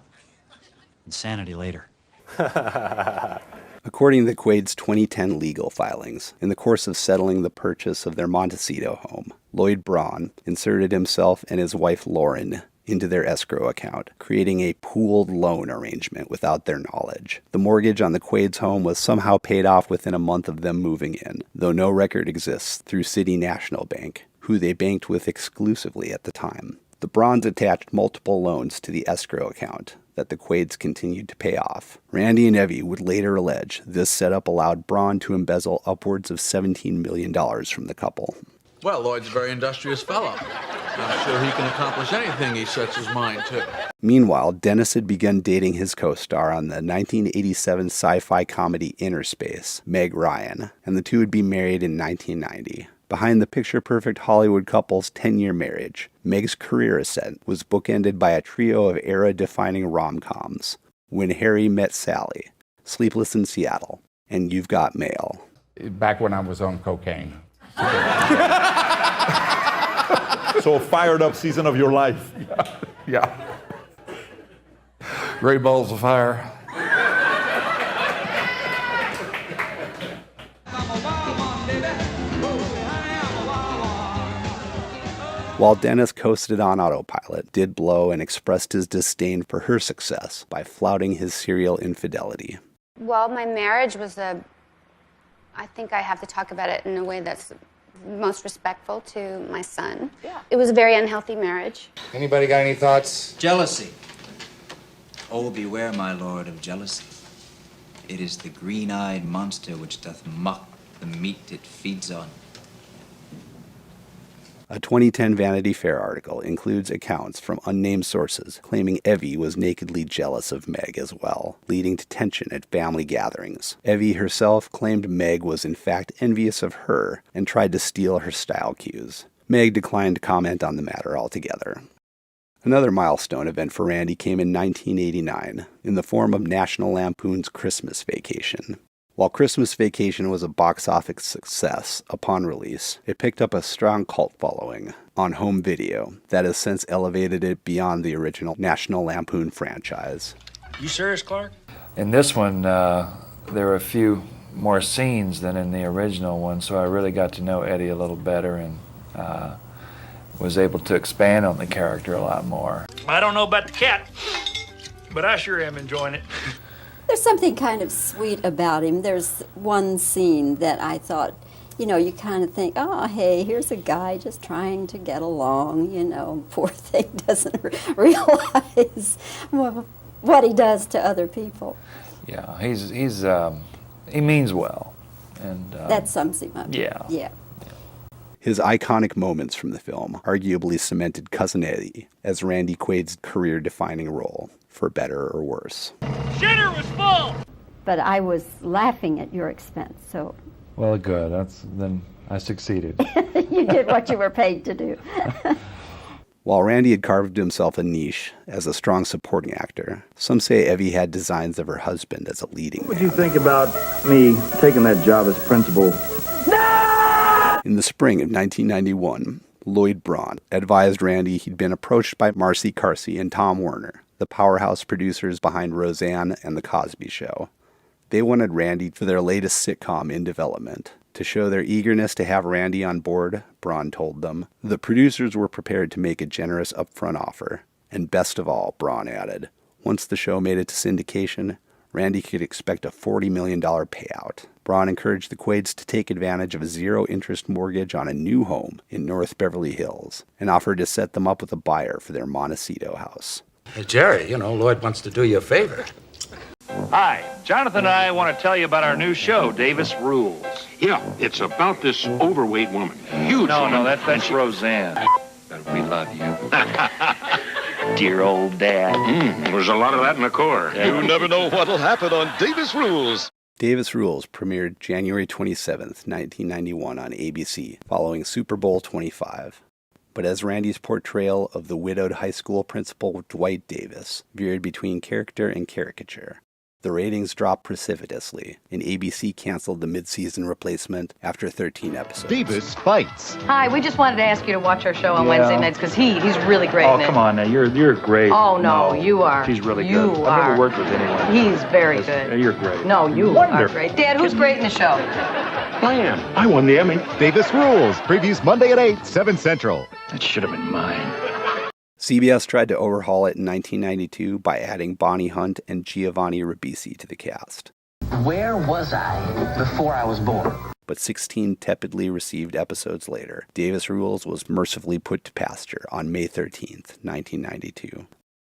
insanity later. According to the Quaid's 2010 legal filings, in the course of settling the purchase of their Montecito home, Lloyd Braun inserted himself and his wife Lauren into their escrow account, creating a pooled loan arrangement without their knowledge. The mortgage on the Quaid's home was somehow paid off within a month of them moving in, though no record exists through City National Bank, who they banked with exclusively at the time. The Brauns attached multiple loans to the escrow account that the Quaids continued to pay off. Randy and Evi would later allege this setup allowed Braun to embezzle upwards of $17 million from the couple. Well, Lloyd's a very industrious fellow. I'm sure he can accomplish anything he sets his mind to. Meanwhile, Dennis had begun dating his co-star on the 1987 sci-fi comedy Inner Space, Meg Ryan, and the two would be married in 1990. Behind the picture-perfect Hollywood couple's 10-year marriage, Meg's career ascent was bookended by a trio of era-defining rom-coms, When Harry Met Sally, Sleepless in Seattle, and You've Got Mail. Back when I was on cocaine. So a fired up season of your life. Yeah. Great balls of fire. While Dennis coasted on autopilot, did blow and expressed his disdain for her success by flouting his serial infidelity. Well, my marriage was I think I have to talk about it in a way that's most respectful to my son. Yeah. It was a very unhealthy marriage. Anybody got any thoughts? Jealousy. Oh, beware, my lord, of jealousy. It is the green-eyed monster which doth mock the meat it feeds on. A 2010 Vanity Fair article includes accounts from unnamed sources claiming Evi was nakedly jealous of Meg as well, leading to tension at family gatherings. Evi herself claimed Meg was in fact envious of her and tried to steal her style cues. Meg declined to comment on the matter altogether. Another milestone event for Randy came in 1989 in the form of National Lampoon's Christmas Vacation. While Christmas Vacation was a box office success upon release, it picked up a strong cult following on home video that has since elevated it beyond the original National Lampoon franchise. You serious, Clark? In this one, there were a few more scenes than in the original one, so I really got to know Eddie a little better and was able to expand on the character a lot more. I don't know about the cat, but I sure am enjoying it. There's something kind of sweet about him. There's one scene that I thought, you know, you kind of think, oh, hey, here's a guy just trying to get along, you know, poor thing doesn't realize what he does to other people. Yeah, he means well. And that sums him up. Yeah. Yeah. His iconic moments from the film arguably cemented Cousin Eddie as Randy Quaid's career-defining role, for better or worse. Shitter was full! But I was laughing at your expense, so... Well, good. Then I succeeded. You did what you were paid to do. While Randy had carved himself a niche as a strong supporting actor, some say Evi had designs of her husband as a leading man. What do you think about me taking that job as principal? In the spring of 1991, Lloyd Braun advised Randy he'd been approached by Marcy Carsey and Tom Werner, the powerhouse producers behind Roseanne and The Cosby Show. They wanted Randy for their latest sitcom in development. To show their eagerness to have Randy on board, Braun told them, the producers were prepared to make a generous upfront offer. And best of all, Braun added, once the show made it to syndication, Randy could expect a $40 million payout. Braun encouraged the Quaids to take advantage of a zero-interest mortgage on a new home in North Beverly Hills and offered to set them up with a buyer for their Montecito house. Hey, Jerry, you know, Lloyd wants to do you a favor. Hi, Jonathan and I want to tell you about our new show, Davis Rules. Yeah, it's about this overweight woman. Huge. No, that's Roseanne. We love you. Dear old dad. There's a lot of that in the core. You never know what'll happen on Davis Rules. Davis Rules premiered January 27th, 1991 on ABC, following Super Bowl 25. But as Randy's portrayal of the widowed high school principal Dwight Davis veered between character and caricature, the ratings dropped precipitously, and ABC canceled the mid-season replacement after 13 episodes. Davis fights. Hi, we just wanted to ask you to watch our show on Wednesday nights because he's really great in it. Oh, come on now, you're great. Oh, no, you are. She's really You good. are. I've never worked with anyone. He's very good. You're great. No, you are great. Dad, who's great in the show? Blam! I won the Emmy. Davis Rules. Previews Monday at 8, 7 Central. That should have been mine. CBS tried to overhaul it in 1992 by adding Bonnie Hunt and Giovanni Ribisi to the cast. Where was I before I was born? But 16 tepidly received episodes later, Davis Rules was mercifully put to pasture on May 13th, 1992.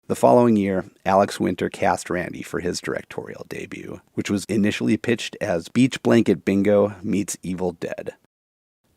The following year, Alex Winter cast Randy for his directorial debut, which was initially pitched as Beach Blanket Bingo meets Evil Dead.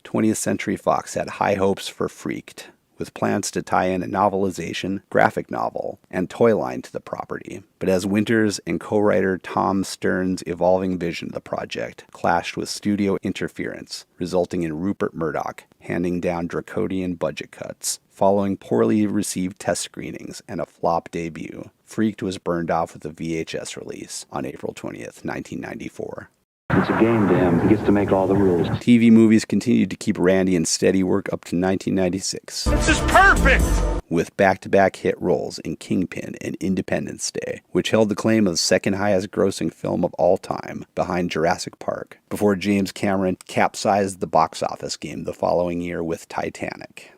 20th Century Fox had high hopes for Freaked, with plans to tie in a novelization, graphic novel, and toy line to the property. But as Winters and co-writer Tom Stern's evolving vision of the project clashed with studio interference, resulting in Rupert Murdoch handing down draconian budget cuts, following poorly received test screenings and a flop debut, Freaked was burned off with a VHS release on April 20th, 1994. It's a game to him. He gets to make all the rules. TV movies continued to keep Randy in steady work up to 1996. This is perfect! With back-to-back hit roles in Kingpin and Independence Day, which held the claim of the second highest grossing film of all time, behind Jurassic Park, before James Cameron capsized the box office game the following year with Titanic.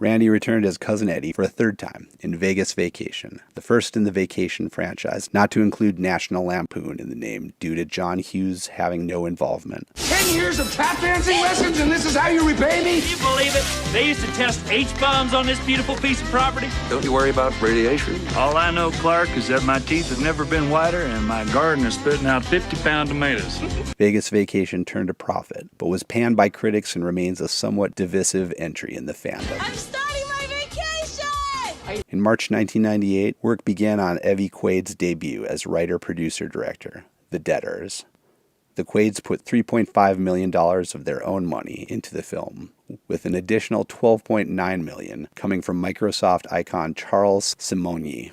Randy returned as Cousin Eddie for a third time in Vegas Vacation, the first in the Vacation franchise not to include National Lampoon in the name due to John Hughes having no involvement. 10 years of tap dancing lessons and this is how you repay me? Can you believe it? They used to test H-bombs on this beautiful piece of property. Don't you worry about radiation? All I know, Clark, is that my teeth have never been whiter and my garden is spitting out 50-pound tomatoes. Vegas Vacation turned a profit, but was panned by critics and remains a somewhat divisive entry in the fandom. I'm starting my vacation! In March 1998, work began on Evi Quaid's debut as writer, producer, director, The Debtors. The Quaids put $3.5 million of their own money into the film, with an additional $12.9 million coming from Microsoft icon Charles Simonyi.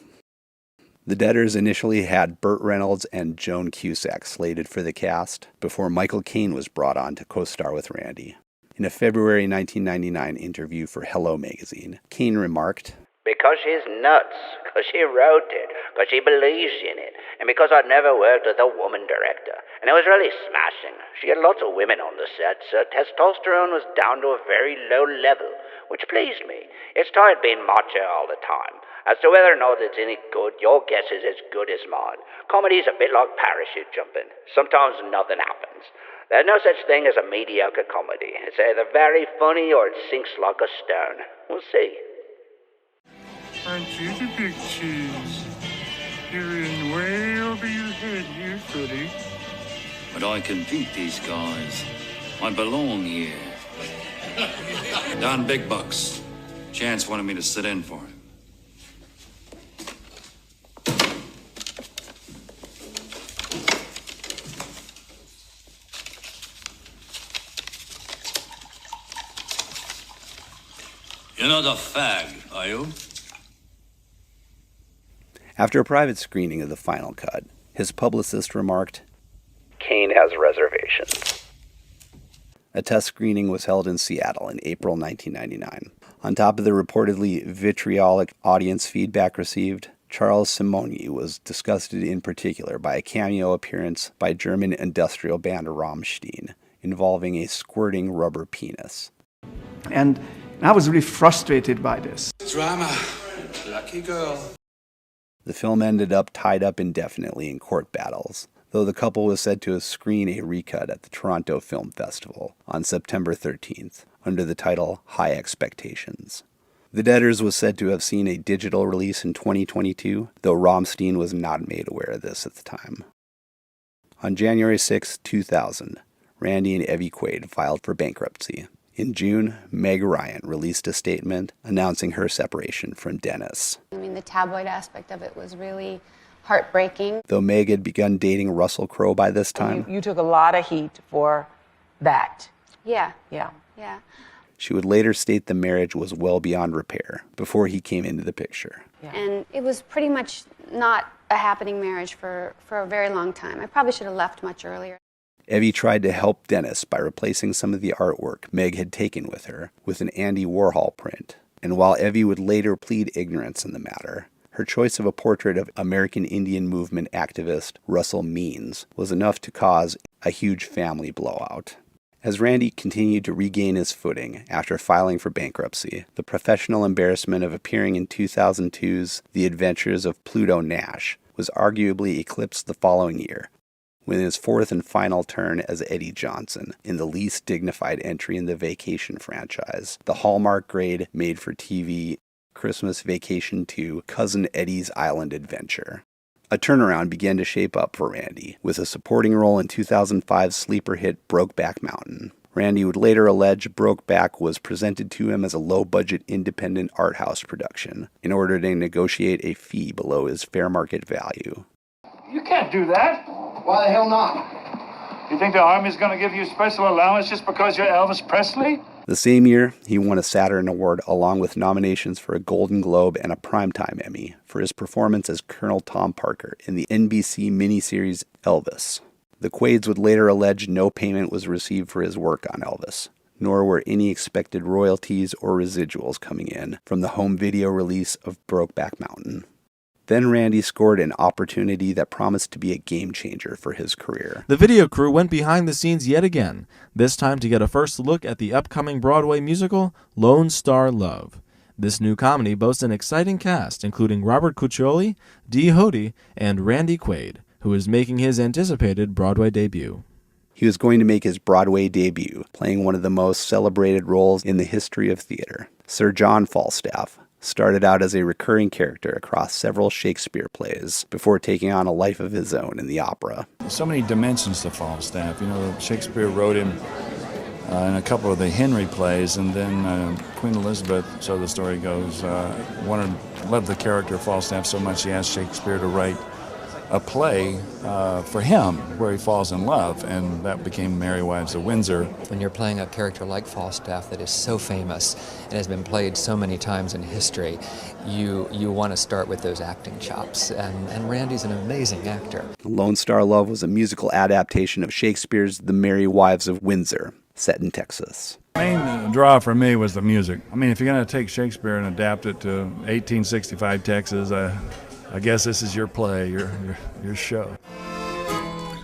The Debtors initially had Burt Reynolds and Joan Cusack slated for the cast before Michael Caine was brought on to co-star with Randy. In a February 1999 interview for Hello magazine, Caine remarked, "Because she's nuts, because she wrote it, because she believes in it, and because I'd never worked with a woman director. And it was really smashing. She had lots of women on the set, so testosterone was down to a very low level, which pleased me. It started being macho all the time. As to whether or not it's any good, your guess is as good as mine. Comedy's a bit like parachute jumping. Sometimes nothing happens. There's no such thing as a mediocre comedy. It's either very funny or it sinks like a stone. We'll see." Aren't you the big cheese? You're in way over your head here, Freddy. But I can beat these guys. I belong here. Don Big Bucks. Chance wanted me to sit in for him. You're not a fag, are you? After a private screening of the final cut, his publicist remarked, "Caine has reservations." A test screening was held in Seattle in April 1999. On top of the reportedly vitriolic audience feedback received, Charles Simonyi was disgusted in particular by a cameo appearance by German industrial band Rammstein involving a squirting rubber penis. And I was really frustrated by this. Drama. Lucky girl. The film ended up tied up indefinitely in court battles, though the couple was said to have screened a recut at the Toronto Film Festival on September 13th under the title High Expectations. The Debtors was said to have seen a digital release in 2022, though Rammstein was not made aware of this at the time. On January 6, 2000, Randy and Evi Quaid filed for bankruptcy. In June, Meg Ryan released a statement announcing her separation from Dennis. I mean, the tabloid aspect of it was really heartbreaking. Though Meg had begun dating Russell Crowe by this time, You took a lot of heat for that. Yeah. Yeah. Yeah. she would later state the marriage was well beyond repair before he came into the picture. And it was pretty much not a happening marriage for a very long time. I probably should have left much earlier. Evi tried to help Dennis by replacing some of the artwork Meg had taken with her with an Andy Warhol print. And while Evi would later plead ignorance in the matter, her choice of a portrait of American Indian Movement activist Russell Means was enough to cause a huge family blowout. As Randy continued to regain his footing after filing for bankruptcy, the professional embarrassment of appearing in 2002's The Adventures of Pluto Nash was arguably eclipsed the following year, with his fourth and final turn as Eddie Johnson in the least dignified entry in the Vacation franchise, the Hallmark grade made-for-TV Christmas Vacation 2 Cousin Eddie's Island Adventure. A turnaround began to shape up for Randy, with a supporting role in 2005's sleeper hit Brokeback Mountain. Randy would later allege Brokeback was presented to him as a low-budget independent art house production in order to negotiate a fee below his fair market value. You can't do that. Why the hell not? You think the Army's going to give you special allowance just because you're Elvis Presley? The same year, he won a Saturn Award along with nominations for a Golden Globe and a Primetime Emmy for his performance as Colonel Tom Parker in the NBC miniseries Elvis. The Quaids would later allege no payment was received for his work on Elvis, nor were any expected royalties or residuals coming in from the home video release of Brokeback Mountain. Then Randy scored an opportunity that promised to be a game changer for his career. The video crew went behind the scenes yet again, this time to get a first look at the upcoming Broadway musical, Lone Star Love. This new comedy boasts an exciting cast, including Robert Cuccioli, Dee Hoty, and Randy Quaid, who is making his anticipated Broadway debut. He was going to make his Broadway debut, playing one of the most celebrated roles in the history of theater. Sir John Falstaff started out as a recurring character across several Shakespeare plays before taking on a life of his own in the opera. So many dimensions to Falstaff. You know, Shakespeare wrote him in a couple of the Henry plays, and then Queen Elizabeth, so the story goes, loved the character of Falstaff so much he asked Shakespeare to write a play for him where he falls in love, and that became Merry Wives of Windsor. When you're playing a character like Falstaff that is so famous and has been played so many times in history, you want to start with those acting chops, and Randy's an amazing actor. Lone Star Love was a musical adaptation of Shakespeare's The Merry Wives of Windsor, set in Texas. The main draw for me was the music. I mean, if you're going to take Shakespeare and adapt it to 1865 Texas, I guess this is your play, your show.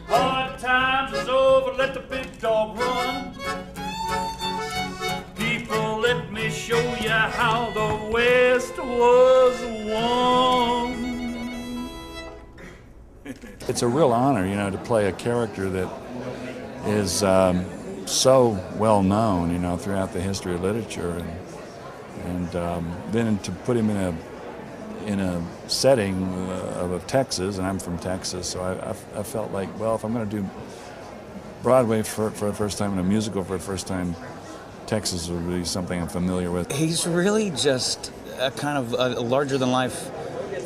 Hard times is over, let the big dog run. People, let me show you how the West was won. It's a real honor, you know, to play a character that is so well known, you know, throughout the history of literature, and then to put him in a setting of Texas, and I'm from Texas, so I felt like, well, if I'm going to do Broadway for the first time and a musical for the first time, Texas would be something I'm familiar with. He's really just a kind of a larger-than-life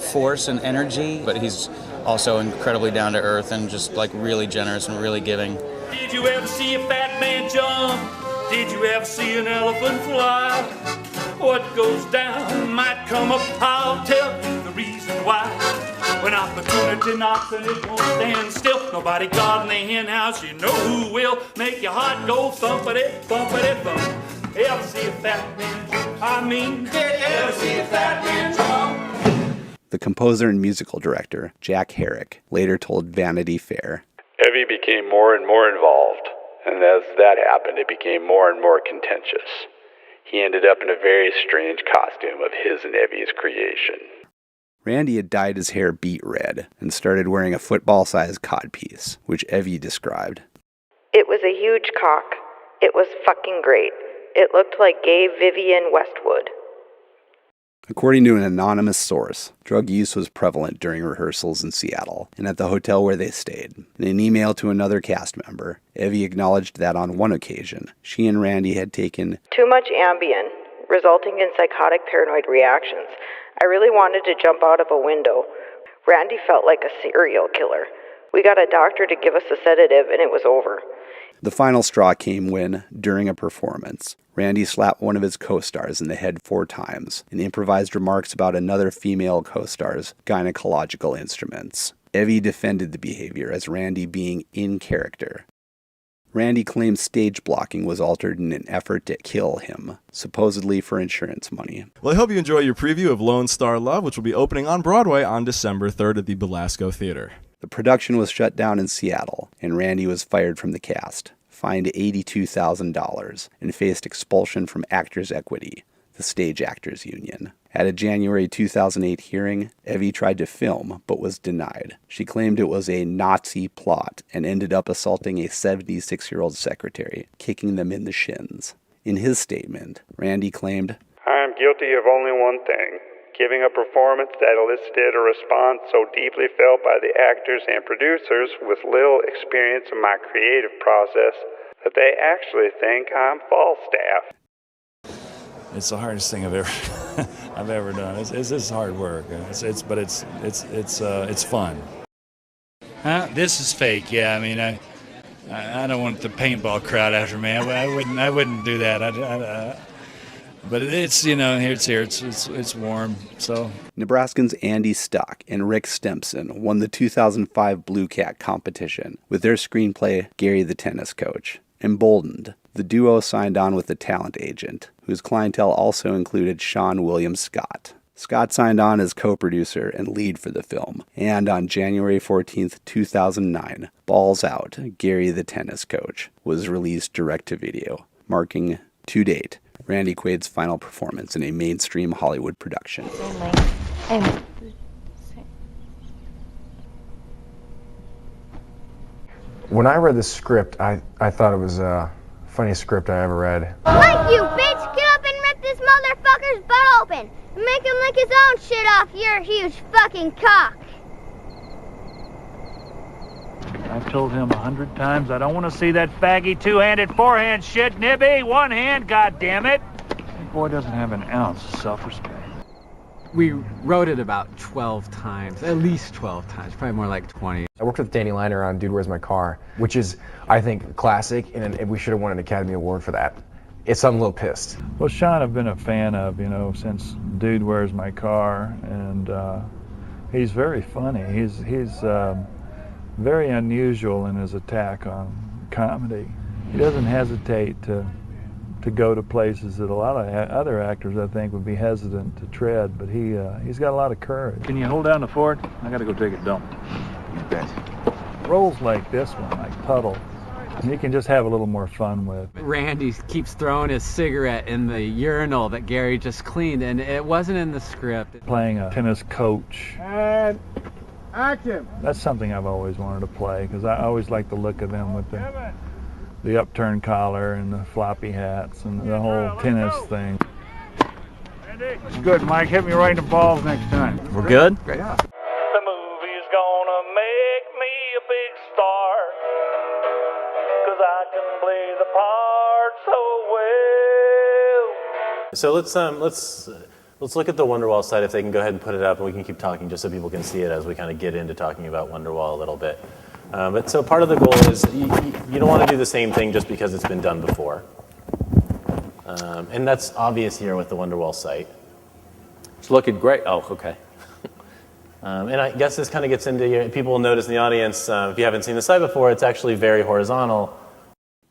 force and energy, but he's also incredibly down-to-earth and just like really generous and really giving. Did you ever see a fat man jump? Did you ever see an elephant fly? What goes down might come up, I'll tell you the reason why. When opportunity knocks and it won't stand still, nobody got in the hen house, you know who will. Make your heart go thumpity, thumpity, thump. Ever see a fat man jump? I mean, did you ever see a fat man jump? The composer and musical director, Jack Herrick, later told Vanity Fair, Evi became more and more involved, and as that happened, it became more and more contentious. He ended up in a very strange costume of his and Evi's creation. Randy had dyed his hair beet red and started wearing a football-sized codpiece, which Evi described. It was a huge cock. It was fucking great. It looked like gay Vivienne Westwood. According to an anonymous source, drug use was prevalent during rehearsals in Seattle and at the hotel where they stayed. In an email to another cast member, Evi acknowledged that on one occasion, she and Randy had taken too much Ambien, resulting in psychotic paranoid reactions. I really wanted to jump out of a window. Randy felt like a serial killer. We got a doctor to give us a sedative and it was over. The final straw came when, during a performance, Randy slapped one of his co-stars in the head 4 times and improvised remarks about another female co-star's gynecological instruments. Evi defended the behavior as Randy being in character. Randy claims stage blocking was altered in an effort to kill him, supposedly for insurance money. Well, I hope you enjoy your preview of Lone Star Love, which will be opening on Broadway on December 3rd at the Belasco Theater. The production was shut down in Seattle, and Randy was fired from the cast, fined $82,000, and faced expulsion from Actors Equity, the stage actors union. At a January 2008 hearing, Evi tried to film, but was denied. She claimed it was a Nazi plot and ended up assaulting a 76-year-old secretary, kicking them in the shins. In his statement, Randy claimed, I am guilty of only one thing, giving a performance that elicited a response so deeply felt by the actors and producers with little experience in my creative process that they actually think I'm Falstaff. It's the hardest thing I've ever done. It's hard work. It's fun. This is fake. Yeah, I mean, I don't want the paintball crowd after me. I wouldn't do that. But it's, you know, it's here. It's warm. So Nebraskans Andy Stock and Rick Stempson won the 2005 Blue Cat competition with their screenplay Gary the Tennis Coach. Emboldened, the duo signed on with a talent agent, whose clientele also included Sean William Scott. Scott signed on as co-producer and lead for the film, and on January 14, 2009, Balls Out, Gary the Tennis Coach, was released direct-to-video, marking, to date, Randy Quaid's final performance in a mainstream Hollywood production. When I read the script, I thought it was the funniest script I ever read. Like you, bitch! Get up and rip this motherfucker's butt open and make him lick his own shit off your huge fucking cock. I've told him 100 times I don't want to see that faggy two-handed forehand shit, Nibby. One hand, goddammit. That boy doesn't have an ounce of self-respect. We wrote it about 12 times, at least 12 times, probably more like 20. I worked with Danny Liner on Dude, Where's My Car, which is, I think, classic, and we should have won an Academy Award for that. I'm a little pissed. Well, Sean, I've been a fan of, since Dude, Where's My Car, and he's very funny. He's very unusual in his attack on comedy. He doesn't hesitate to go to places that a lot of other actors, I think, would be hesitant to tread, but he's got a lot of courage. Can you hold down the fort? I gotta go take a dump. You bet. Rolls like this one, like puddle, and you can just have a little more fun with. Randy keeps throwing his cigarette in the urinal that Gary just cleaned, and it wasn't in the script. Playing a tennis coach. And action. That's something I've always wanted to play, because I always like the look of them with the upturned collar and the floppy hats and the whole tennis thing. It's good, Mike. Hit me right in the balls next time. We're good? Great. Yeah. The movie's gonna make me a big star, 'cause I can play the part so well. So let's look at the Wonderwall side, if they can go ahead and put it up, and we can keep talking just so people can see it as we kind of get into talking about Wonderwall a little bit. But so part of the goal is you don't want to do the same thing just because it's been done before. And that's obvious here with the Wonderwall site. It's looking great. Oh, okay. And I guess this kind of gets into, people will notice in the audience, if you haven't seen the site before, it's actually very horizontal.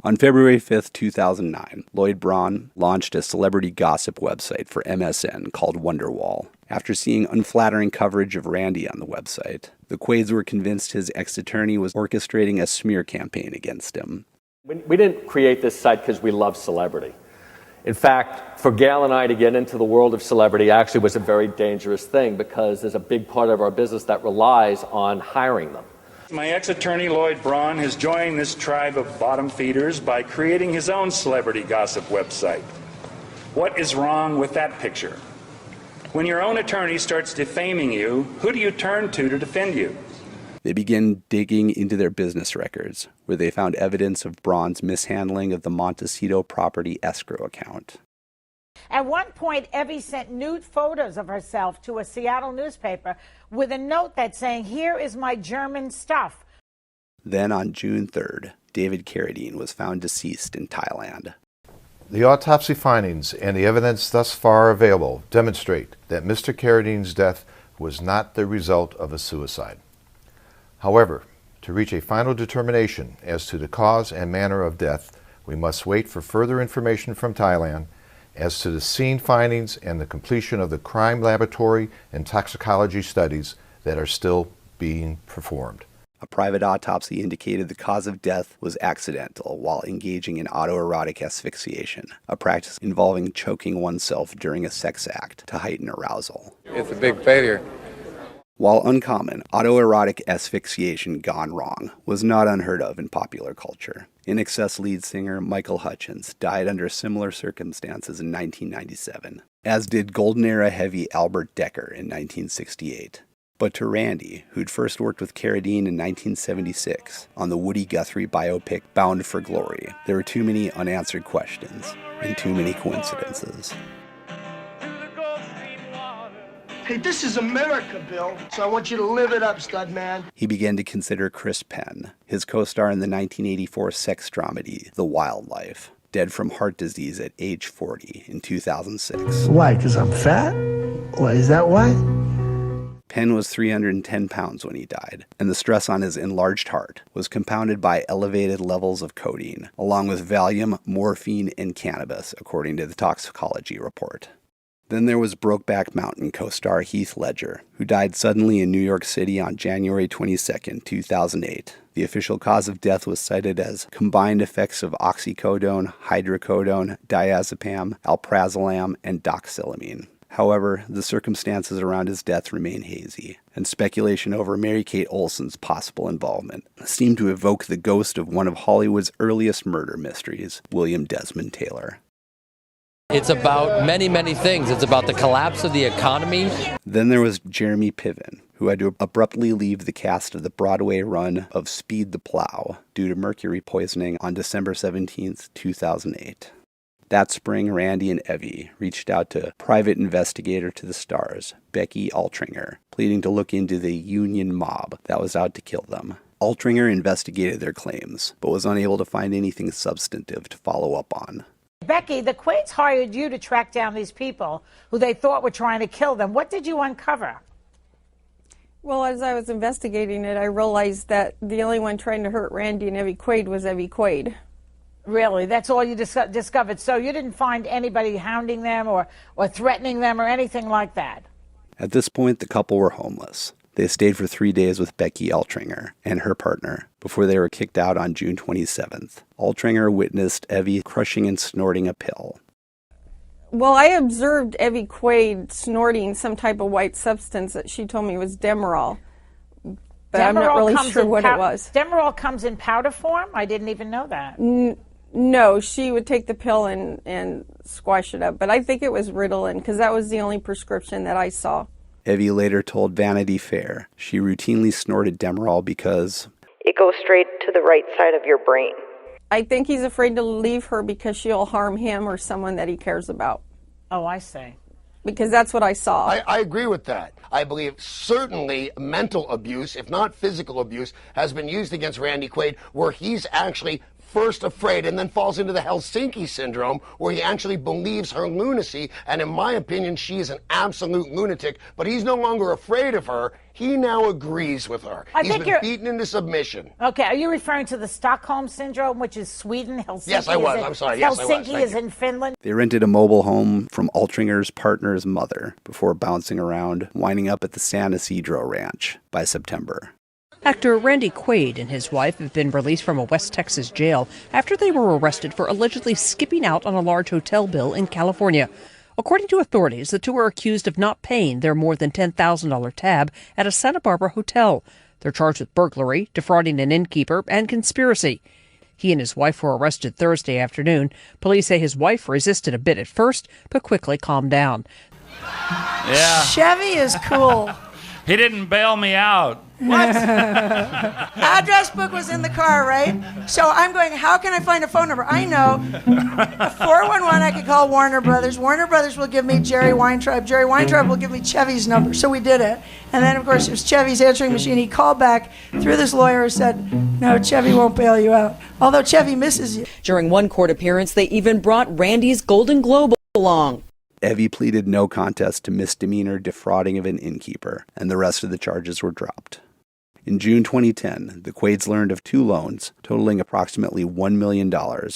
On February 5th, 2009, Lloyd Braun launched a celebrity gossip website for MSN called Wonderwall. After seeing unflattering coverage of Randy on the website, the Quaids were convinced his ex-attorney was orchestrating a smear campaign against him. We didn't create this site because we love celebrity. In fact, for Gail and I to get into the world of celebrity actually was a very dangerous thing, because there's a big part of our business that relies on hiring them. My ex-attorney Lloyd Braun has joined this tribe of bottom feeders by creating his own celebrity gossip website. What is wrong with that picture? When your own attorney starts defaming you, who do you turn to defend you? They began digging into their business records, where they found evidence of Braun's mishandling of the Montecito property escrow account. At one point, Evi sent nude photos of herself to a Seattle newspaper with a note that saying, "Here is my German stuff." Then on June 3rd, David Carradine was found deceased in Thailand. The autopsy findings and the evidence thus far available demonstrate that Mr. Carradine's death was not the result of a suicide. However, to reach a final determination as to the cause and manner of death, we must wait for further information from Thailand as to the scene findings and the completion of the crime laboratory and toxicology studies that are still being performed. A private autopsy indicated the cause of death was accidental while engaging in autoerotic asphyxiation, a practice involving choking oneself during a sex act to heighten arousal. It's a big failure. While uncommon, autoerotic asphyxiation gone wrong was not unheard of in popular culture. In-Excess lead singer Michael Hutchence died under similar circumstances in 1997, as did Golden Era heavy Albert Decker in 1968. But to Randy, who'd first worked with Carradine in 1976 on the Woody Guthrie biopic Bound for Glory, there were too many unanswered questions and too many coincidences. Hey, this is America, Bill, so I want you to live it up, stud man. He began to consider Chris Penn, his co-star in the 1984 sex dramedy The Wildlife, dead from heart disease at age 40 in 2006. Why, because I'm fat? What, is that why? Penn was 310 pounds when he died, and the stress on his enlarged heart was compounded by elevated levels of codeine, along with Valium, morphine, and cannabis, according to the toxicology report. Then there was Brokeback Mountain co-star Heath Ledger, who died suddenly in New York City on January 22, 2008. The official cause of death was cited as combined effects of oxycodone, hydrocodone, diazepam, alprazolam, and doxylamine. However, the circumstances around his death remain hazy, and speculation over Mary-Kate Olsen's possible involvement seemed to evoke the ghost of one of Hollywood's earliest murder mysteries, William Desmond Taylor. It's about many, many things. It's about the collapse of the economy. Then there was Jeremy Piven, who had to abruptly leave the cast of the Broadway run of Speed the Plow due to mercury poisoning on December 17, 2008. That spring, Randy and Evi reached out to private investigator to the stars, Becky Altringer, pleading to look into the union mob that was out to kill them. Altringer investigated their claims, but was unable to find anything substantive to follow up on. Becky, the Quaids hired you to track down these people who they thought were trying to kill them. What did you uncover? Well, as I was investigating it, I realized that the only one trying to hurt Randy and Evi Quaid was Evi Quaid. Really? That's all you discovered? So you didn't find anybody hounding them or threatening them or anything like that? At this point, the couple were homeless. They stayed for 3 days with Becky Altringer and her partner before they were kicked out on June 27th. Altringer witnessed Evi crushing and snorting a pill. Well, I observed Evi Quaid snorting some type of white substance that she told me was Demerol. But I'm not really sure what it was. Demerol comes in powder form? I didn't even know that. No, she would take the pill and squash it up. But I think it was Ritalin because that was the only prescription that I saw. Evi later told Vanity Fair she routinely snorted Demerol because it goes straight to the right side of your brain. I think he's afraid to leave her because she'll harm him or someone that he cares about. Oh, I see. Because that's what I saw. I agree with that. I believe certainly mental abuse, if not physical abuse, has been used against Randy Quaid, where he's actually first afraid and then falls into the Helsinki syndrome, where he actually believes her lunacy. And in my opinion, she is an absolute lunatic, but he's no longer afraid of her. He now agrees with her. He's been beaten into submission. Okay, are you referring to the Stockholm Syndrome, which is Sweden? Helsinki yes, I was. I'm sorry. Yes, I was. Helsinki is in Finland. They rented a mobile home from Altringer's partner's mother before bouncing around, winding up at the San Isidro Ranch by September. Actor Randy Quaid and his wife have been released from a West Texas jail after they were arrested for allegedly skipping out on a large hotel bill in California. According to authorities, the two are accused of not paying their more than $10,000 tab at a Santa Barbara hotel. They're charged with burglary, defrauding an innkeeper, and conspiracy. He and his wife were arrested Thursday afternoon. Police say his wife resisted a bit at first, but quickly calmed down. Yeah. Chevy is cool. He didn't bail me out. What? Address book was in the car, right? So I'm going, how can I find a phone number? I know. 411, I could call Warner Brothers. Warner Brothers will give me Jerry Weintraub. Jerry Weintraub will give me Chevy's number. So we did it. And then, of course, it was Chevy's answering machine. He called back through this lawyer who said, no, Chevy won't bail you out. Although Chevy misses you. During one court appearance, they even brought Randy's Golden Globe along. Evi pleaded no contest to misdemeanor defrauding of an innkeeper, and the rest of the charges were dropped. In June 2010, the Quaids learned of two loans totaling approximately $1 million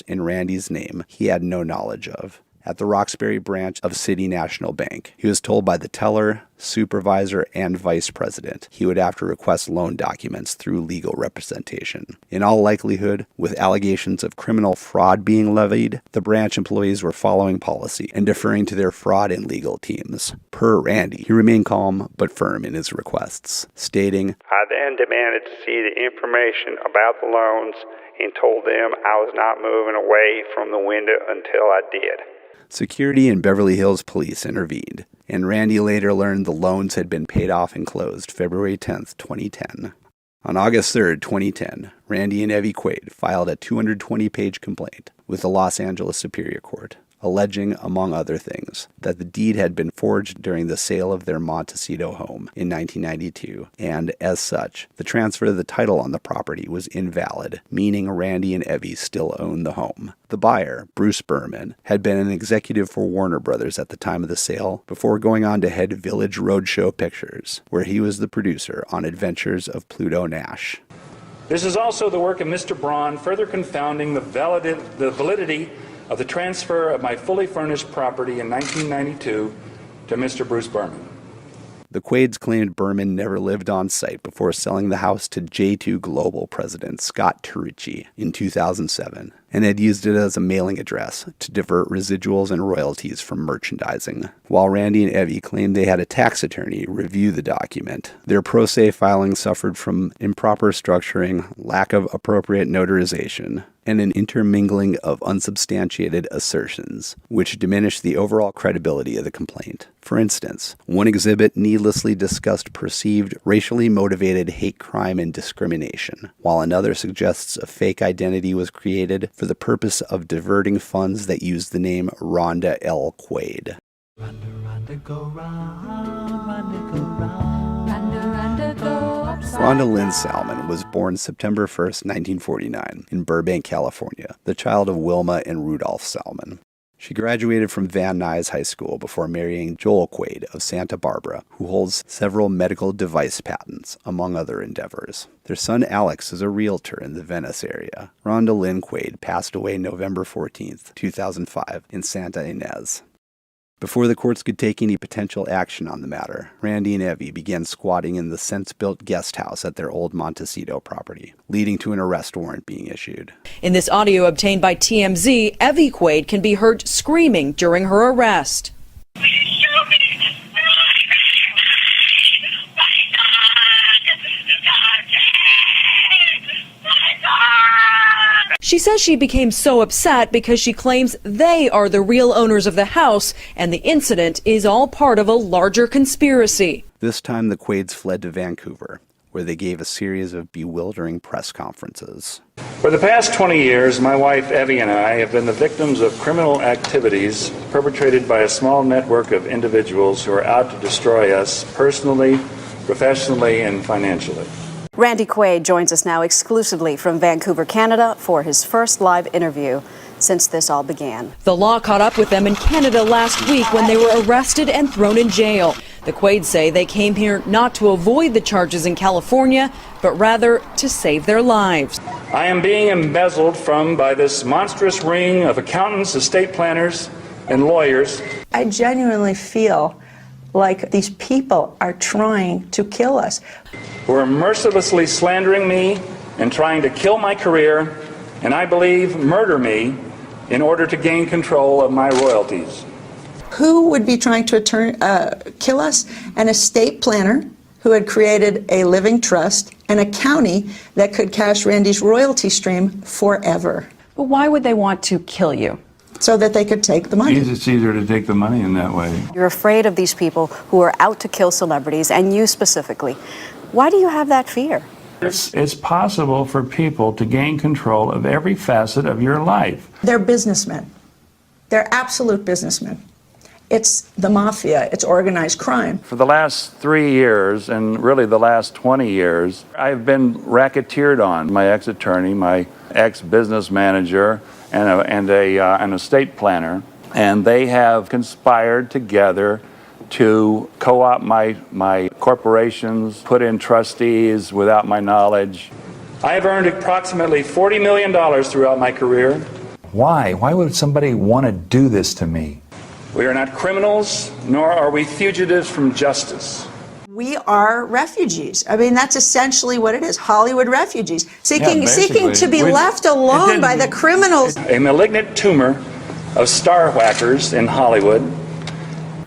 in Randy's name he had no knowledge of at the Roxbury branch of City National Bank. He was told by the teller, supervisor, and vice president he would have to request loan documents through legal representation. In all likelihood, with allegations of criminal fraud being levied, the branch employees were following policy and deferring to their fraud and legal teams. Per Randy, he remained calm but firm in his requests, stating, I then demanded to see the information about the loans and told them I was not moving away from the window until I did. Security and Beverly Hills police intervened, and Randy later learned the loans had been paid off and closed February 10, 2010. On August 3, 2010, Randy and Evi Quaid filed a 220-page complaint with the Los Angeles Superior Court, alleging, among other things, that the deed had been forged during the sale of their Montecito home in 1992, and, as such, the transfer of the title on the property was invalid, meaning Randy and Evi still owned the home. The buyer, Bruce Berman, had been an executive for Warner Brothers at the time of the sale, before going on to head Village Roadshow Pictures, where he was the producer on Adventures of Pluto Nash. This is also the work of Mr. Braun, further confounding the validity of the transfer of my fully furnished property in 1992 to Mr. Bruce Berman. The Quaids claimed Berman never lived on site before selling the house to J2 Global president Scott Turicchi in 2007, and had used it as a mailing address to divert residuals and royalties from merchandising. While Randy and Evi claimed they had a tax attorney review the document, their pro se filing suffered from improper structuring, lack of appropriate notarization, and an intermingling of unsubstantiated assertions, which diminished the overall credibility of the complaint. For instance, one exhibit needlessly discussed perceived racially motivated hate crime and discrimination, while another suggests a fake identity was created for the purpose of diverting funds that used the name Rhonda L. Quaid. Rhonda Lynn Salmon was born September 1st, 1949, in Burbank, California, the child of Wilma and Rudolph Salmon. She graduated from Van Nuys High School before marrying Joel Quaid of Santa Barbara, who holds several medical device patents, among other endeavors. Their son Alex is a realtor in the Venice area. Rhonda Lynn Quaid passed away November 14th, 2005, in Santa Ynez. Before the courts could take any potential action on the matter, Randy and Evi began squatting in the since-built guest house at their old Montecito property, leading to an arrest warrant being issued. In this audio obtained by TMZ, Evi Quaid can be heard screaming during her arrest. She says she became so upset because she claims they are the real owners of the house and the incident is all part of a larger conspiracy. This time the Quaids fled to Vancouver, where they gave a series of bewildering press conferences. For the past 20 years, my wife Evi and I have been the victims of criminal activities perpetrated by a small network of individuals who are out to destroy us personally, professionally, and financially. Randy Quaid joins us now exclusively from Vancouver, Canada, for his first live interview since this all began. The law caught up with them in Canada last week when they were arrested and thrown in jail. The Quaids say they came here not to avoid the charges in California, but rather to save their lives. I am being embezzled from by this monstrous ring of accountants, estate planners, and lawyers. I genuinely feel like these people are trying to kill us. Who are mercilessly slandering me and trying to kill my career, and I believe murder me in order to gain control of my royalties. Who would be trying to kill us? An estate planner who had created a living trust and a county that could cash Randy's royalty stream forever. But why would they want to kill you? So that they could take the money. It's easier to take the money in that way. You're afraid of these people who are out to kill celebrities, and you specifically. Why do you have that fear? It's possible for people to gain control of every facet of your life. They're businessmen. They're absolute businessmen. It's the mafia. It's organized crime. For the last 3 years, and really the last 20 years, I've been racketeered on. My ex-attorney, my ex-business manager, and an estate planner, and they have conspired together to co-opt my corporations, put in trustees without my knowledge. I have earned approximately $40 million throughout my career. Why? Why would somebody want to do this to me? We are not criminals, nor are we fugitives from justice. We are refugees. I mean, that's essentially what it is. Hollywood refugees. Seeking to be left alone by the criminals. A malignant tumor of star whackers in Hollywood.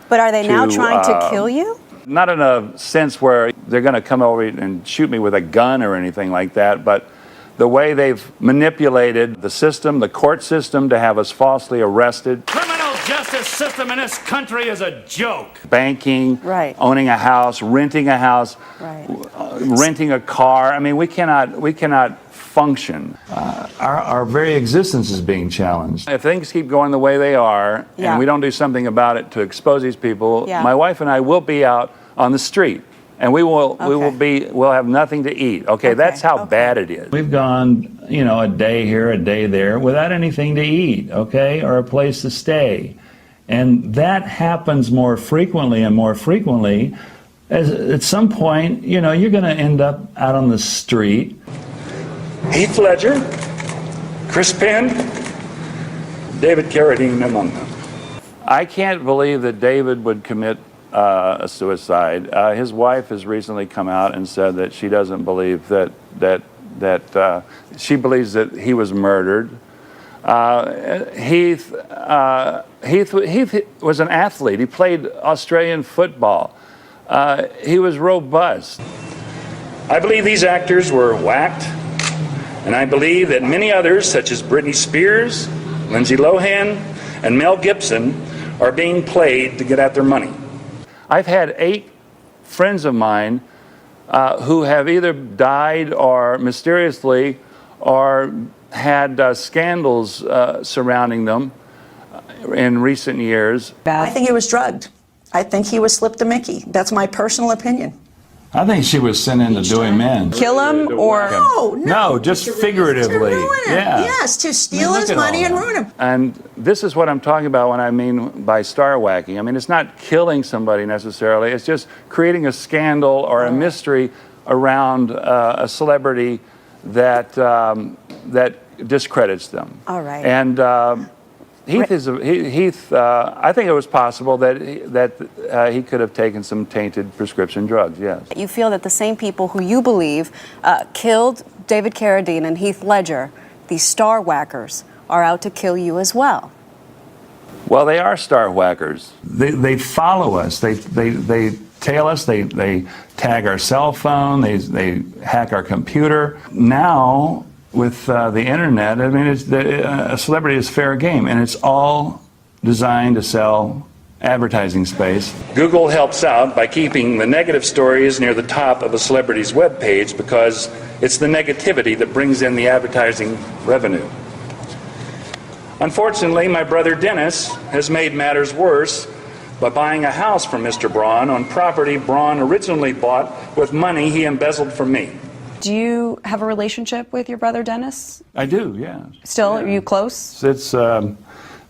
But are they now trying to kill you? Not in a sense where they're going to come over and shoot me with a gun or anything like that, but the way they've manipulated the system, the court system, to have us falsely arrested. Criminal justice system in this country is a joke. Banking, right. Owning a house, renting a house, right. Renting a car. I mean, we cannot function. Our very existence is being challenged. If things keep going the way they are, and we don't do something about it to expose these people, my wife and I will be out on the street, and we'll have nothing to eat. Okay, that's how bad it is. We've gone, a day here, a day there, without anything to eat, okay, or a place to stay, and that happens more frequently and more frequently. As at some point, you're going to end up out on the street. Heath Ledger, Chris Penn, David Carradine among them. I can't believe that David would commit a suicide. His wife has recently come out and said that she doesn't believe that she believes that he was murdered. Heath was an athlete. He played Australian football. He was robust. I believe these actors were whacked, and I believe that many others, such as Britney Spears, Lindsay Lohan, and Mel Gibson, are being played to get at their money. I've had 8 friends of mine who have either died or mysteriously or had scandals surrounding them in recent years. I think he was drugged. I think he was slipped a Mickey. That's my personal opinion. I think she was sent in to do him in. Kill him or No, just figuratively. To ruin him. Yeah. Yes, to steal his money and ruin him. And this is what I'm talking about when I mean by star whacking. I mean, it's not killing somebody necessarily. It's just creating a scandal or a mystery around a celebrity that discredits them. All right. And Heath, I think it was possible that he could have taken some tainted prescription drugs, yes. You feel that the same people who you believe killed David Carradine and Heath Ledger, these star whackers, are out to kill you as well. Well, they are star whackers. They follow us. They tail us. They tag our cell phone. They hack our computer. Now, with the internet, I mean, a celebrity is fair game, and it's all designed to sell advertising space. Google helps out by keeping the negative stories near the top of a celebrity's webpage because it's the negativity that brings in the advertising revenue. Unfortunately, my brother Dennis has made matters worse by buying a house from Mr. Braun on property Braun originally bought with money he embezzled from me. Do you have a relationship with your brother Dennis? I do, yeah. Still, are you close? It's been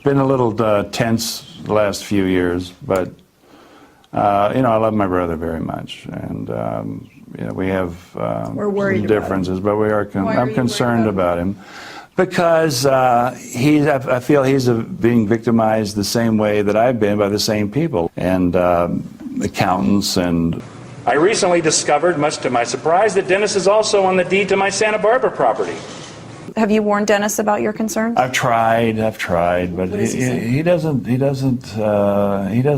a little tense the last few years, but I love my brother very much, and we have We're worried some about differences, but we are. Why are I'm you concerned worried about him because I feel he's being victimized the same way that I've been by the same people and accountants and. I recently discovered, much to my surprise, that Dennis is also on the deed to my Santa Barbara property. Have you warned Dennis about your concerns? I've tried, but he doesn't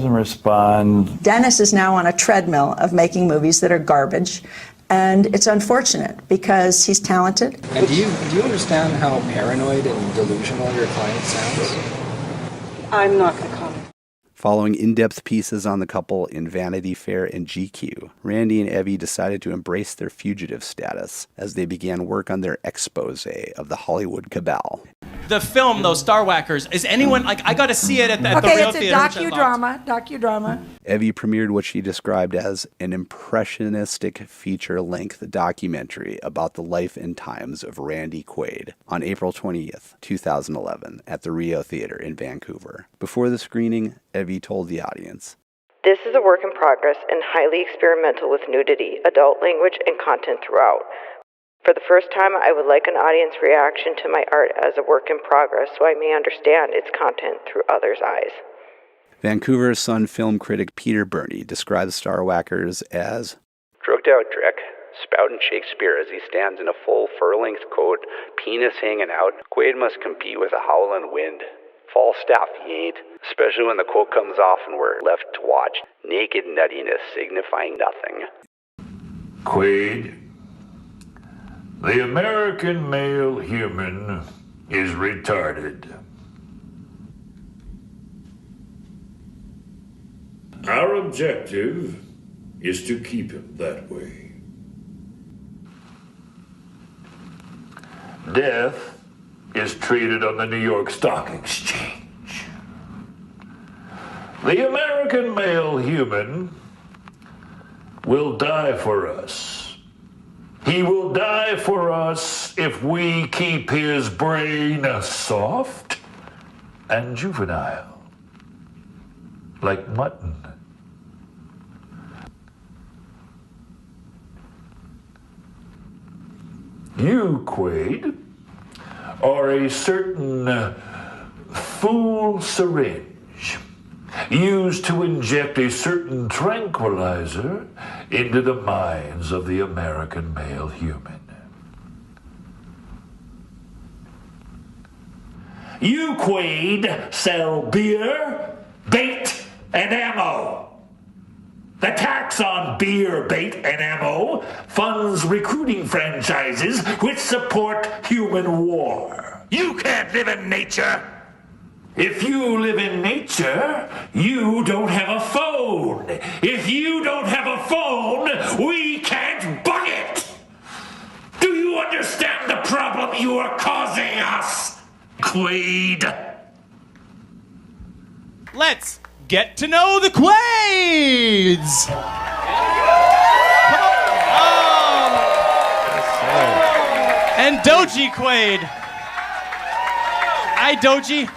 respond. Dennis is now on a treadmill of making movies that are garbage, and it's unfortunate because he's talented. And do you understand how paranoid and delusional your client sounds? I'm not going to comment. Following in-depth pieces on the couple in Vanity Fair and GQ, Randy and Evi decided to embrace their fugitive status as they began work on their expose of the Hollywood cabal. The film, those Star Whackers, is anyone, I got to see it at the Real Theater. Theater. Okay, it's a docudrama. Evi premiered what she described as an impressionistic feature-length documentary about the life and times of Randy Quaid on April 20th, 2011 at the Real Theater in Vancouver. Before the screening, Evi told the audience, This is a work in progress and highly experimental with nudity, adult language, and content throughout. For the first time, I would like an audience reaction to my art as a work in progress so I may understand its content through others' eyes. Vancouver Sun film critic Peter Burney describes Star Whackers as drugged out Drek, spouting Shakespeare as he stands in a full fur-length coat, penis hanging out. Quaid must compete with a howling wind. Falstaff he ain't, especially when the coat comes off and we're left to watch naked nuttiness signifying nothing. Quaid, the American male human is retarded. Our objective is to keep him that way. Death is treated on the New York Stock Exchange. The American male human will die for us. He will die for us if we keep his brain soft and juvenile, like mutton. You, Quaid, are a certain fool syringe used to inject a certain tranquilizer into the minds of the American male human. You, Quaid, sell beer, bait, and ammo. The tax on beer, bait, and ammo funds recruiting franchises which support human war. You can't live in nature. If you live in nature, you don't have a phone. If you don't have a phone, we can't buy it. Do you understand the problem you are causing us, Quaid? Let's get to know the Quaids! And Doji Quaid. Hi, Doji.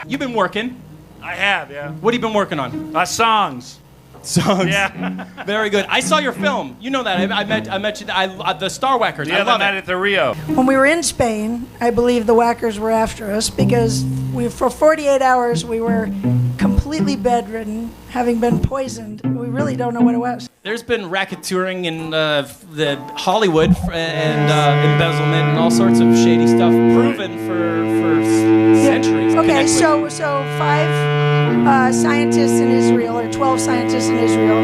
You've been working. I have, yeah. What have you been working on? Songs. Songs. Yeah. Very good. I saw your film. You know that. I met you. The Star Whackers. The I other love night it. at the Rio. When we were in Spain, I believe the whackers were after us because for 48 hours we were completely bedridden, having been poisoned. We really don't know what it was. There's been racketeering in the Hollywood and embezzlement and all sorts of shady stuff proven for centuries. Okay, so 5 scientists in Israel, or 12 scientists in Israel,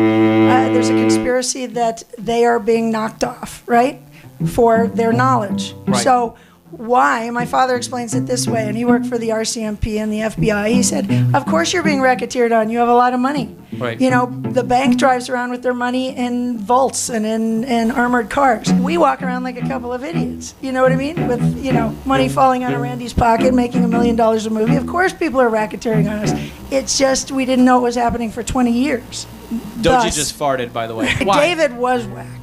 there's a conspiracy that they are being knocked off, right, for their knowledge. Right. So why? My father explains it this way, and he worked for the RCMP and the FBI. He said, of course you're being racketeered on. You have a lot of money. Right. You know, the bank drives around with their money in vaults and in armored cars. We walk around like a couple of idiots. You know what I mean? With, money falling out of Randy's pocket, making $1 million a movie. Of course people are racketeering on us. It's just we didn't know it was happening for 20 years. Doji just farted, by the way. Why? David was whacked.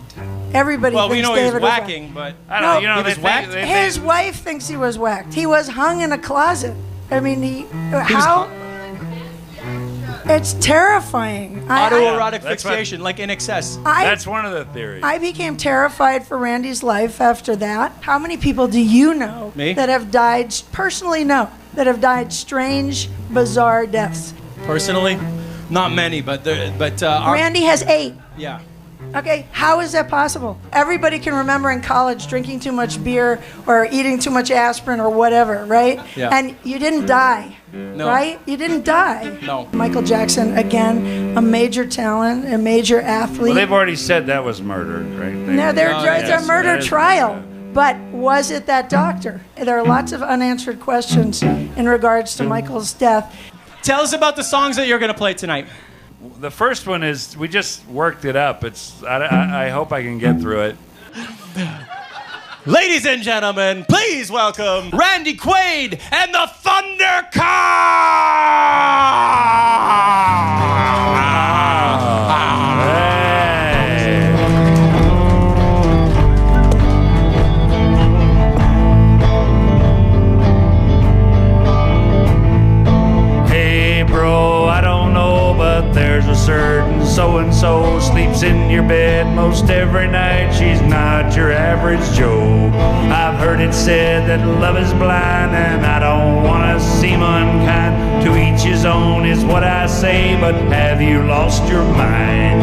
Everybody Well, we thinks know David he was was whacking, but I don't know, he was whacked. His wife thinks he was whacked. He was hung in a closet. I mean, how? It's terrifying. Autoerotic fixation, like in excess. That's one of the theories. I became terrified for Randy's life after that. How many people do you know Me? that have died, personally know, that have died strange, bizarre deaths? Personally, not many, but Randy has 8. Yeah. Okay, how is that possible? Everybody can remember in college drinking too much beer or eating too much aspirin or whatever, right? Yeah. And you didn't die, No. right? You didn't die. No. Michael Jackson, again, a major talent, a major athlete. Well, they've already said that was murdered, right? No, it's a murder trial. But was it that doctor? There are lots of unanswered questions in regards to Michael's death. Tell us about the songs that you're going to play tonight. The first one is, we just worked it up. I hope I can get through it. Ladies and gentlemen, please welcome Randy Quaid and the Thundercar! Hey, bro, I don't know, but there's a certain so-and-so sleeps in your bed most every night. She's not your average Joe. I've heard it said that love is blind, and I don't want to seem unkind. To each his own is what I say, but have you lost your mind?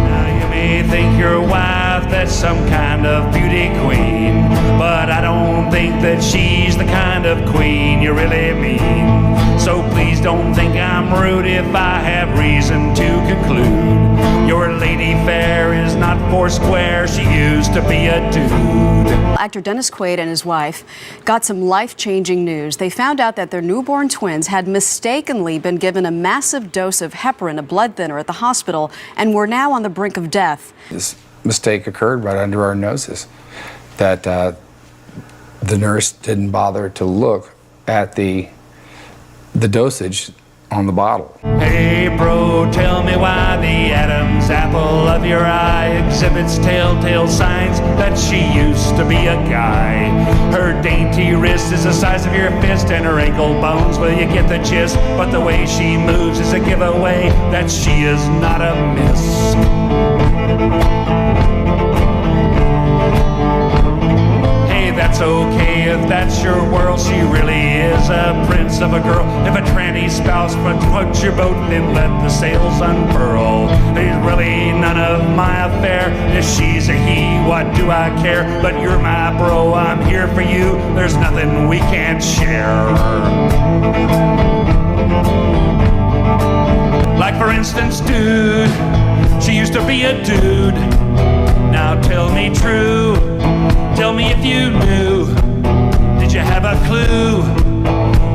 Now you may think your wife that's some kind of beauty queen, but I don't think that she's the kind of queen you really mean. So please don't think I'm rude if I have reason to conclude your lady fair is not foursquare, she used to be a dude. Actor Dennis Quaid and his wife got some life-changing news. They found out that their newborn twins had mistakenly been given a massive dose of heparin, a blood thinner, at the hospital, and were now on the brink of death. This mistake occurred right under our noses, that the nurse didn't bother to look at the dosage on the bottle. Hey bro, tell me why the Adam's apple of your eye exhibits telltale signs that she used to be a guy. Her dainty wrist is the size of your fist, and her ankle bones, well, you get the gist. But the way she moves is a giveaway that she is not a miss. Hey, that's okay if that's your world. She really is a prince of a girl. If a tranny spouse puts your boat, then let the sails unfurl. There's really none of my affair. If she's a he, what do I care? But you're my bro, I'm here for you. There's nothing we can't share. Like for instance, dude, she used to be a dude. Now tell me true, tell me if you knew. Did you have a clue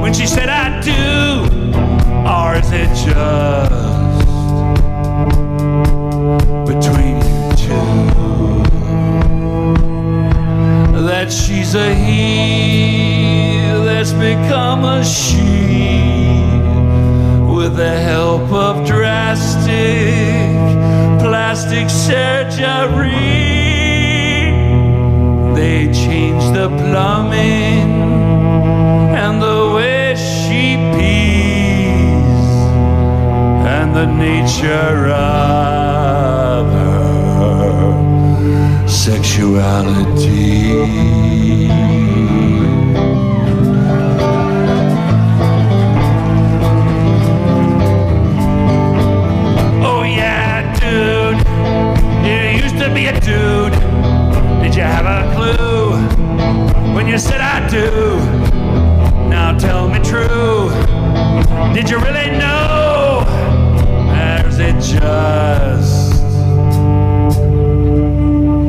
when she said I do? Or is it just between you two that she's a he that's become a she? With the help of drastic plastic surgery, they changed the plumbing and the way she pees and the nature of her sexuality. Be a dude. Did you have a clue when you said I do? Now tell me true. Did you really know? Or is it just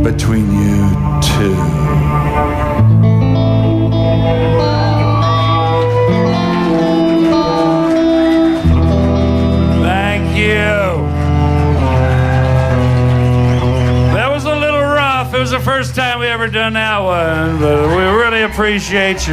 between you two? Thank you. It was the first time we ever done that one, but we really appreciate you.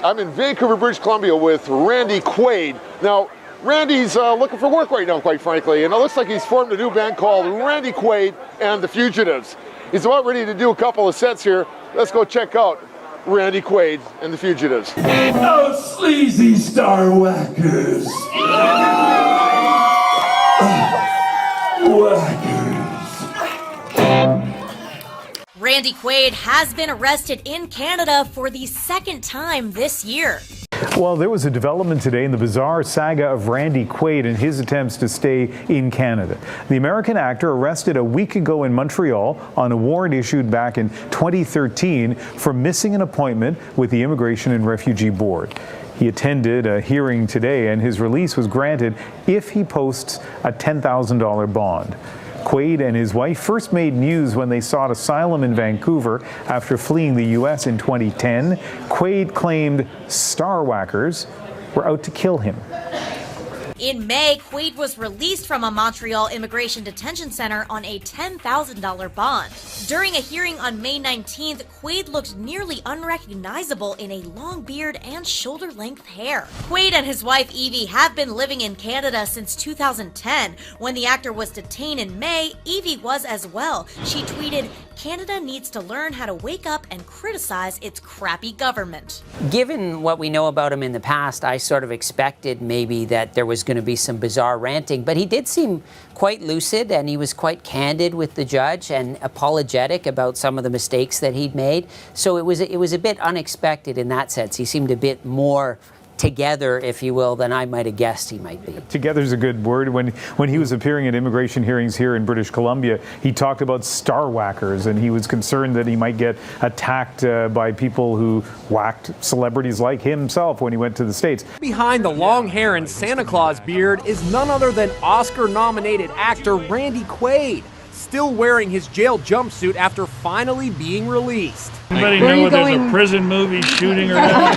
I'm in Vancouver, British Columbia with Randy Quaid. Now, Randy's looking for work right now, quite frankly, and it looks like he's formed a new band called Randy Quaid and the Fugitives. He's about ready to do a couple of sets here. Let's go check out Randy Quaid and the Fugitives. Oh, sleazy star whackers. Randy Quaid has been arrested in Canada for the second time this year. Well, there was a development today in the bizarre saga of Randy Quaid and his attempts to stay in Canada. The American actor arrested a week ago in Montreal on a warrant issued back in 2013 for missing an appointment with the Immigration and Refugee Board. He attended a hearing today, and his release was granted if he posts a $10,000 bond. Quaid and his wife first made news when they sought asylum in Vancouver after fleeing the U.S. in 2010. Quaid claimed star whackers were out to kill him. In May, Quaid was released from a Montreal immigration detention center on a $10,000 bond. During a hearing on May 19th, Quaid looked nearly unrecognizable in a long beard and shoulder-length hair. Quaid and his wife Evi have been living in Canada since 2010. When the actor was detained in May, Evi was as well. She tweeted, "Canada needs to learn how to wake up and criticize its crappy government." Given what we know about him in the past, I sort of expected maybe that there was going to be some bizarre ranting, but he did seem quite lucid, and he was quite candid with the judge and apologetic about some of the mistakes that he'd made. So it was a bit unexpected in that sense. He seemed a bit more together, if you will, than I might have guessed he might be. Together's a good word. When he was appearing at immigration hearings here in British Columbia, he talked about star whackers, and he was concerned that he might get attacked by people who whacked celebrities like himself when he went to the States. Behind the long hair and Santa Claus beard is none other than Oscar-nominated actor Randy Quaid, still wearing his jail jumpsuit after finally being released. Anybody know there's a prison movie shooting around?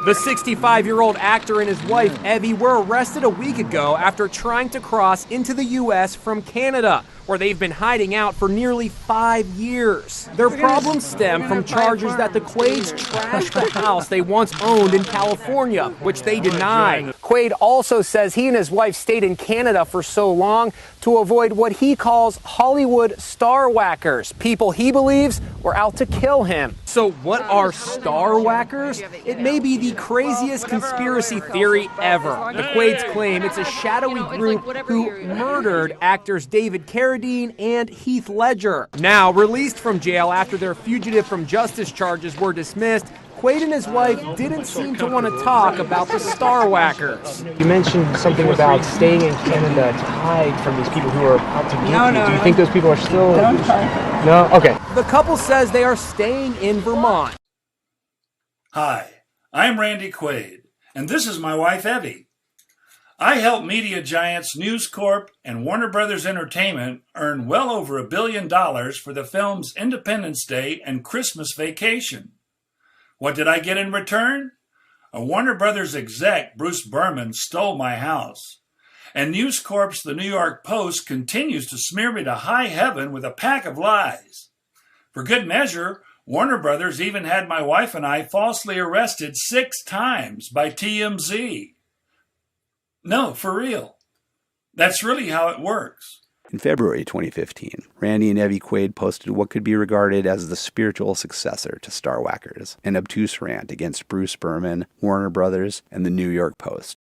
The 65-year-old actor and his wife, Evi, were arrested a week ago after trying to cross into the U.S. from Canada, where they've been hiding out for nearly 5 years. Their problems stem from charges that the Quaids trashed the house they once owned in California, which they deny. Quaid also says he and his wife stayed in Canada for so long to avoid what he calls Hollywood star whackers, people he believes were out to kill him. So what are Star Whackers? It may be the craziest conspiracy theory ever. The Quaids claim it's a shadowy group who murdered actors David Carradine and Heath Ledger. Now, released from jail after their fugitive from justice charges were dismissed, Quaid and his wife didn't seem to want to talk about the Star Whackers. You mentioned something about staying in Canada to hide from these people who are out to get you. Do you think those people are still... No? Okay. The couple says they are staying in Vermont. Hi, I'm Randy Quaid, and this is my wife, Evi. I helped media giants News Corp and Warner Brothers Entertainment earn well over $1 billion for the films Independence Day and Christmas Vacation. What did I get in return? A Warner Brothers exec, Bruce Berman, stole my house. And News Corp's The New York Post continues to smear me to high heaven with a pack of lies. For good measure, Warner Brothers even had my wife and I falsely arrested 6 times by TMZ. No, for real. That's really how it works. In February 2015, Randy and Evi Quaid posted what could be regarded as the spiritual successor to Star Whackers, an obtuse rant against Bruce Berman, Warner Brothers, and the New York Post.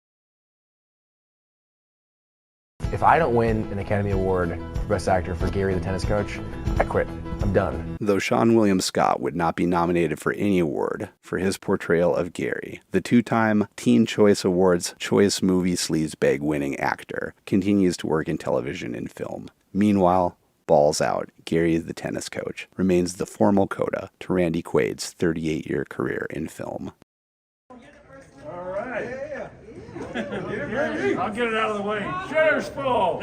If I don't win an Academy Award for Best Actor for Gary the Tennis Coach, I quit. I'm done. Though Sean William Scott would not be nominated for any award for his portrayal of Gary, the 2-time Teen Choice Awards Choice Movie Sleazebag winning actor continues to work in television and film. Meanwhile, Balls Out, Gary the Tennis Coach, remains the formal coda to Randy Quaid's 38-year career in film. All right. I'll get it out of the way. Shutter's full.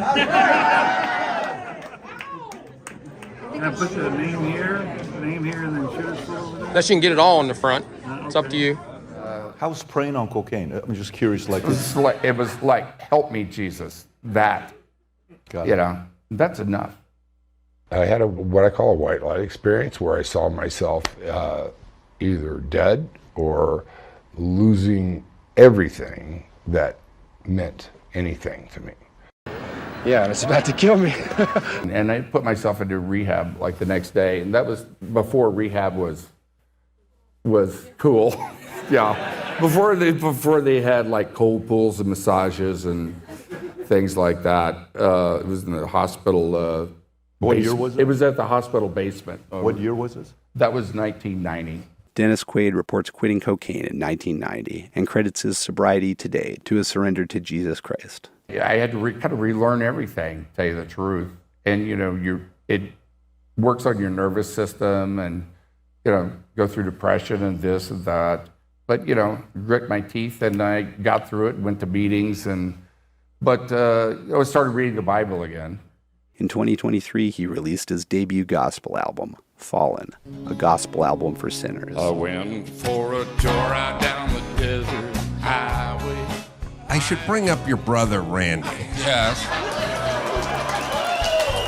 Can I put the name here, and then shutter's full over there? Unless you can get it all on the front. It's up to you. How's praying on cocaine? I'm just curious. Like it was like, help me, Jesus. That, that's enough. I had what I call a white light experience where I saw myself either dead or losing everything that meant anything to me. Yeah, and it's about to kill me. And I put myself into rehab like the next day, and that was before rehab was cool. Yeah, before they had like cold pools and massages and things like that. It was in the hospital. What year was it? It was at the hospital basement. What year was this? That was 1990. Dennis Quaid reports quitting cocaine in 1990 and credits his sobriety today to his surrender to Jesus Christ. Yeah, I had to kind of relearn everything, to tell you the truth. And, it works on your nervous system and, go through depression and this and that. But, grit my teeth and I got through it, went to meetings, but I started reading the Bible again. In 2023, he released his debut gospel album, Fallen, a gospel album for sinners. I went for a tour out down the desert highway. I should bring up your brother, Randy. Yes.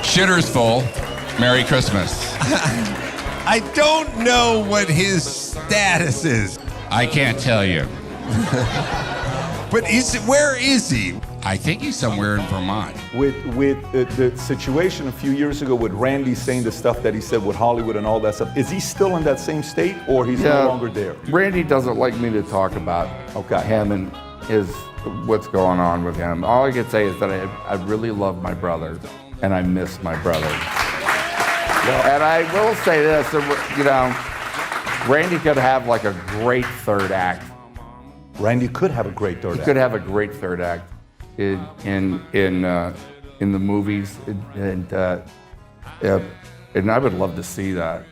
Shitter's full. Merry Christmas. I don't know what his status is. I can't tell you. But where is he? I think he's somewhere in Vermont. With the situation a few years ago with Randy saying the stuff that he said with Hollywood and all that stuff, is he still in that same state or he's no longer there? Randy doesn't like me to talk about him and what's going on with him. All I can say is that I really love my brother and I miss my brother. And I will say this, Randy could have like a great third act. Randy could have a great third act. He could have a great third act in the movies, and I would love to see that.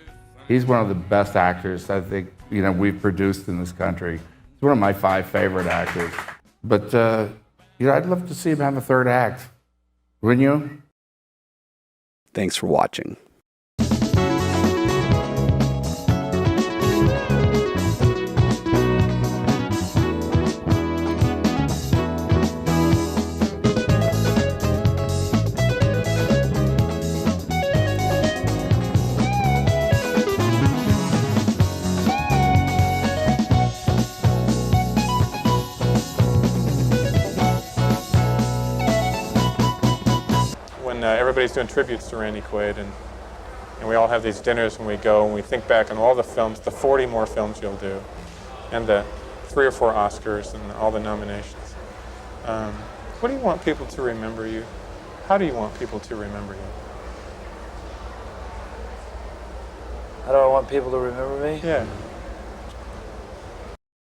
He's one of the best actors I think we've produced in this country. He's one of my 5 favorite actors. But I'd love to see him have a third act. Wouldn't you? Thanks for watching. Everybody's doing tributes to Randy Quaid, and And we all have these dinners when we go, and we think back on all the films, the 40 more films you'll do, and the 3 or 4 Oscars and all the nominations. What do you want people to remember you? How do you want people to remember you? How do I want people to remember me? Yeah.